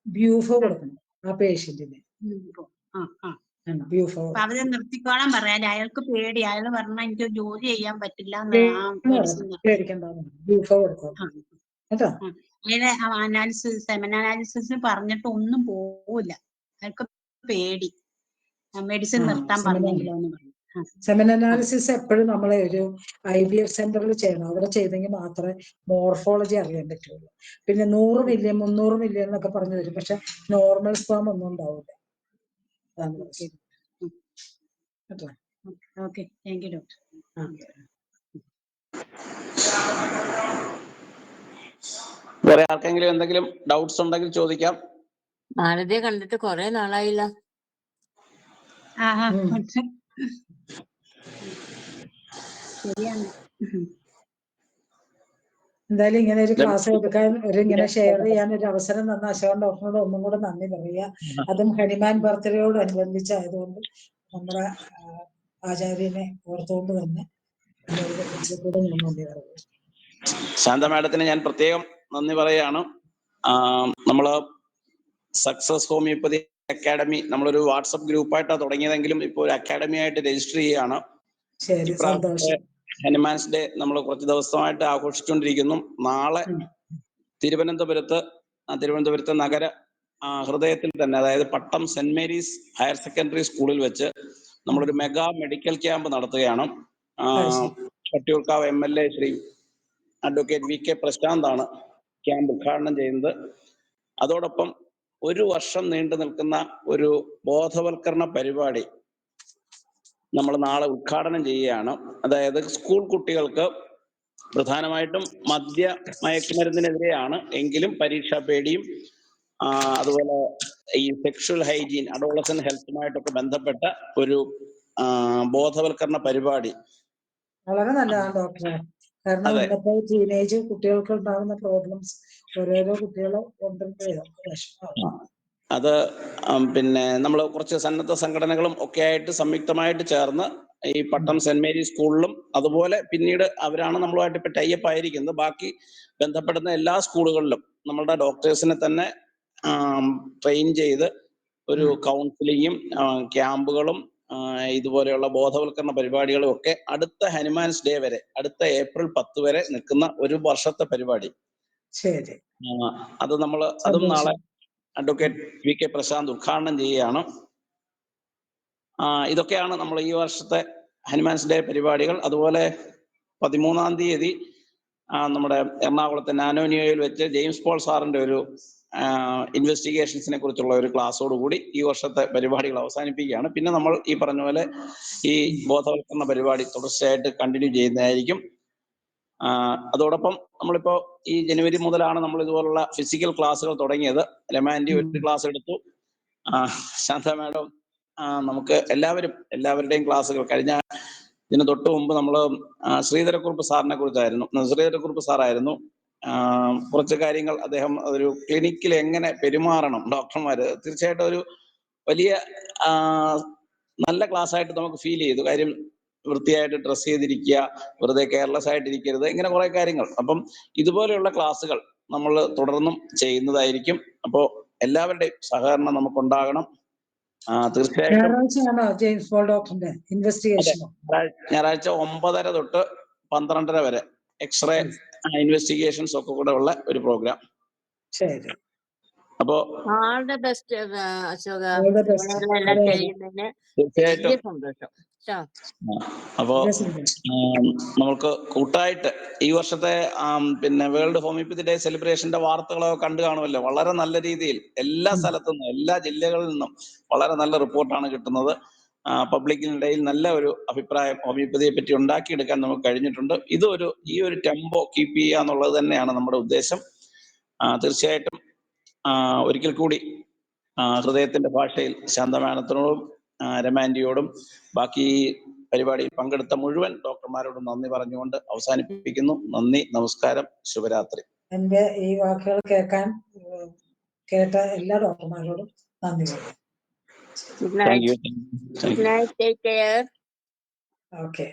ബ്യൂഫോ കൊടുക്കണം ആ പേഷ്യന്റിന്. അവര് നിർത്തിക്കോളാൻ പറയാൻ. അയാൾക്ക് പേടി. അയാൾ പറഞ്ഞാൽ എനിക്ക് ജോലി ചെയ്യാൻ പറ്റില്ല. ബ്യൂഫോ കൊടുക്കണം കേട്ടോ. സെമൻ അനാലിസിസ് പറഞ്ഞിട്ട് ഒന്നും പോവില്ല. അയാൾക്ക് പേടി. മെഡിസിൻ നിർത്താൻ പറഞ്ഞെങ്കിലോ എന്ന് പറഞ്ഞു. സെമൻ അനാലിസിസ് എപ്പോഴും നമ്മളെ ഒരു IVF സെന്ററിൽ ചെയ്യണം. അവിടെ ചെയ്തെങ്കിൽ മാത്രമേ മോർഫോളജി അറിയാൻ പറ്റുള്ളൂ. പിന്നെ 100 മില്യൺ 300 മില്യൺ എന്നൊക്കെ പറഞ്ഞു തരും, പക്ഷെ നോർമൽ സ്പേം ഒന്നും ഉണ്ടാവില്ല. Okay, thank you doctor. വേറെ ആർക്കെങ്കിലും എന്തെങ്കിലും ഡൗട്ട്സ് ഉണ്ടെങ്കിൽ ചോദിക്കാം. മാലതിയെ കണ്ടിട്ട് കുറെ നാളായില്ല. ശരിയാണ്. എന്തായാലും ഇങ്ങനെ ഒരു ക്ലാസ് എടുക്കാൻ, ഇങ്ങനെ ഷെയർ ചെയ്യാൻ ഒരു അവസരം തന്ന അശോകൻ ഡോക്ടറിനോട് ഒന്നും കൂടെ നന്ദി പറയുക. അതും ഹനുമാൻ ബർത്ത്ഡേയോട് അനുബന്ധിച്ചായതുകൊണ്ട് നമ്മുടെ ആചാര്യനെ ഓർത്തുകൊണ്ട് തന്നെ നന്ദി പറയുക. ശാന്ത മാഡത്തിന് ഞാൻ പ്രത്യേകം നന്ദി പറയുകയാണ്. നമ്മള് സക്സസ് ഹോമിയോപ്പതി അക്കാഡമി നമ്മളൊരു വാട്സപ്പ് ഗ്രൂപ്പായിട്ടാണ് തുടങ്ങിയതെങ്കിലും ഇപ്പോൾ ഒരു അക്കാഡമി ആയിട്ട് രജിസ്റ്റർ ചെയ്യുകയാണ്. ഹനുമാൻസ് ഡേ നമ്മൾ കുറച്ച് ദിവസമായിട്ട് ആഘോഷിച്ചുകൊണ്ടിരിക്കുന്നു. നാളെ തിരുവനന്തപുരത്ത് നഗര ഹൃദയത്തിൽ തന്നെ, അതായത് Pattom saint Mary's higher secondary സ്കൂളിൽ വെച്ച് നമ്മളൊരു മെഗാ മെഡിക്കൽ ക്യാമ്പ് നടത്തുകയാണ്. Vattiyoorkavu MLA Shri advocate VK പ്രശാന്താണ് ക്യാമ്പ് ഉദ്ഘാടനം ചെയ്യുന്നത്. അതോടൊപ്പം 1 വർഷം നീണ്ടു നിൽക്കുന്ന ഒരു ബോധവൽക്കരണ പരിപാടി നമ്മൾ നാളെ ഉദ്ഘാടനം ചെയ്യുകയാണ്. അതായത് സ്കൂൾ കുട്ടികൾക്ക് പ്രധാനമായിട്ടും മയക്കുമരുന്നിനെതിരെയാണ്, എങ്കിലും പരീക്ഷാ പേടിയും അതുപോലെ ഈ സെക്ഷൽ ഹൈജീൻ, അഡോളസന്റ് ഹെൽത്തുമായിട്ടൊക്കെ ബന്ധപ്പെട്ട ഒരു ബോധവൽക്കരണ പരിപാടി. വളരെ നല്ലതാണ് ഡോക്ടറെ. കാരണം ഇന്നത്തെ ടീനേജ് കുട്ടികൾക്ക് ഉണ്ടാകുന്ന പ്രോബ്ലംസ് ഓരോരോ കുട്ടികളെ അത് പിന്നെ നമ്മൾ കുറച്ച് സന്നദ്ധ സംഘടനകളും ഒക്കെ ആയിട്ട് സംയുക്തമായിട്ട് ചേർന്ന് ഈ പട്ടം സെന്റ് മേരീസ് സ്കൂളിലും, അതുപോലെ പിന്നീട് അവരാണ് നമ്മളുമായിട്ട് ഇപ്പൊ ടൈപ്പ് ആയിരിക്കുന്നത്, ബാക്കി ബന്ധപ്പെടുന്ന എല്ലാ സ്കൂളുകളിലും നമ്മളുടെ ഡോക്ടേഴ്സിനെ തന്നെ ട്രെയിൻ ചെയ്ത് ഒരു കൗൺസിലിങ്ങും ക്യാമ്പുകളും ഇതുപോലെയുള്ള ബോധവൽക്കരണ പരിപാടികളും ഒക്കെ അടുത്ത ഹനുമാൻസ് ഡേ വരെ, അടുത്ത ഏപ്രിൽ 10 വരെ നിൽക്കുന്ന ഒരു വർഷത്തെ പരിപാടി. ശരി. അത് അതും നാളെ അഡ്വക്കേറ്റ് വി കെ പ്രശാന്ത് ഉദ്ഘാടനം ചെയ്യുകയാണ്. ഇതൊക്കെയാണ് നമ്മൾ ഈ വർഷത്തെ ഹനുമാൻസ് ഡേ പരിപാടികൾ. അതുപോലെ 13-ാം തീയതി നമ്മുടെ എറണാകുളത്തെ നാനോനിയോയിൽ വെച്ച് ജെയിംസ് പോൾ സാറിന്റെ ഒരു ഇൻവെസ്റ്റിഗേഷൻസിനെ കുറിച്ചുള്ള ഒരു ക്ലാസ്സോടുകൂടി ഈ വർഷത്തെ പരിപാടികൾ അവസാനിപ്പിക്കുകയാണ്. പിന്നെ നമ്മൾ ഈ പറഞ്ഞ പോലെ ഈ ബോധവൽക്കരണ പരിപാടി തുടർച്ചയായിട്ട് കണ്ടിന്യൂ ചെയ്യുന്നതായിരിക്കും. അതോടൊപ്പം നമ്മളിപ്പോ ഈ ജനുവരി മുതലാണ് നമ്മൾ ഇതുപോലുള്ള ഫിസിക്കൽ ക്ലാസ്സുകൾ തുടങ്ങിയത്. രമാൻഡി ഒരു ക്ലാസ് എടുത്തു, ശാന്ത മാഡം, നമുക്ക് എല്ലാവരുടെയും ക്ലാസ്സുകൾ കഴിഞ്ഞ ഇതിന് തൊട്ട് മുമ്പ് നമ്മൾ ശ്രീധരക്കുറുപ്പ് സാറിനെ കുറിച്ചായിരുന്നു, ശ്രീധരക്കുറുപ്പ് സാറായിരുന്നു. കുറച്ച് കാര്യങ്ങൾ അദ്ദേഹം ഒരു ക്ലിനിക്കിൽ എങ്ങനെ പെരുമാറണം ഡോക്ടർമാര്, തീർച്ചയായിട്ടും ഒരു വലിയ നല്ല ക്ലാസ് ആയിട്ട് നമുക്ക് ഫീൽ ചെയ്തു. കാര്യം വൃത്തിയായിട്ട് ഡ്രസ് ചെയ്തിരിക്കുക, വെറുതെ കെയർലെസ് ആയിട്ടിരിക്കരുത്, ഇങ്ങനെ കുറെ കാര്യങ്ങൾ. അപ്പം ഇതുപോലെയുള്ള ക്ലാസ്സുകൾ നമ്മൾ തുടർന്നും ചെയ്യുന്നതായിരിക്കും. അപ്പോൾ എല്ലാവരുടെയും സഹകരണം നമുക്കുണ്ടാകണം. തീർച്ചയായിട്ടും ഞായറാഴ്ച 9:30 തൊട്ട് 12:30 വരെ എക്സ്റേ ഇൻവെസ്റ്റിഗേഷൻസ് ഒക്കെ കൂടെ ഉള്ള ഒരു പ്രോഗ്രാം. അപ്പോ തീർച്ചയായിട്ടും അപ്പോ നമുക്ക് കൂട്ടായിട്ട് ഈ വർഷത്തെ പിന്നെ വേൾഡ് ഹോമിയോപ്പതി ഡേ സെലിബ്രേഷന്റെ വാർത്തകളൊക്കെ കണ്ടു കാണുമല്ലോ. വളരെ നല്ല രീതിയിൽ എല്ലാ സ്ഥലത്തു നിന്നും, എല്ലാ ജില്ലകളിൽ നിന്നും വളരെ നല്ല റിപ്പോർട്ടാണ് കിട്ടുന്നത്. പബ്ലിക്കിനിടയിൽ നല്ല ഒരു അഭിപ്രായം ഹോമിയോപ്പതിയെ പറ്റി ഉണ്ടാക്കിയെടുക്കാൻ നമുക്ക് കഴിഞ്ഞിട്ടുണ്ട്. ഈ ഒരു ടെമ്പോ കീപ്പ് ചെയ്യുക എന്നുള്ളത് തന്നെയാണ് നമ്മുടെ ഉദ്ദേശം. തീർച്ചയായിട്ടും ഒരിക്കൽ കൂടി ഹൃദയത്തിന്റെ ഭാഷയിൽ ശാന്ത മാഡത്തിനോടും രമാൻഡിയോടും ബാക്കി പരിപാടിയിൽ പങ്കെടുത്ത മുഴുവൻ ഡോക്ടർമാരോടും നന്ദി പറഞ്ഞുകൊണ്ട് അവസാനിപ്പിക്കുന്നു. നന്ദി, നമസ്കാരം, ശുഭരാത്രി. എന്റെ ഈ വാക്കുകൾ കേട്ട എല്ലാ ഡോക്ടർമാരോടും നന്ദി പറഞ്ഞു. Good night. Good night. Take care. Okay.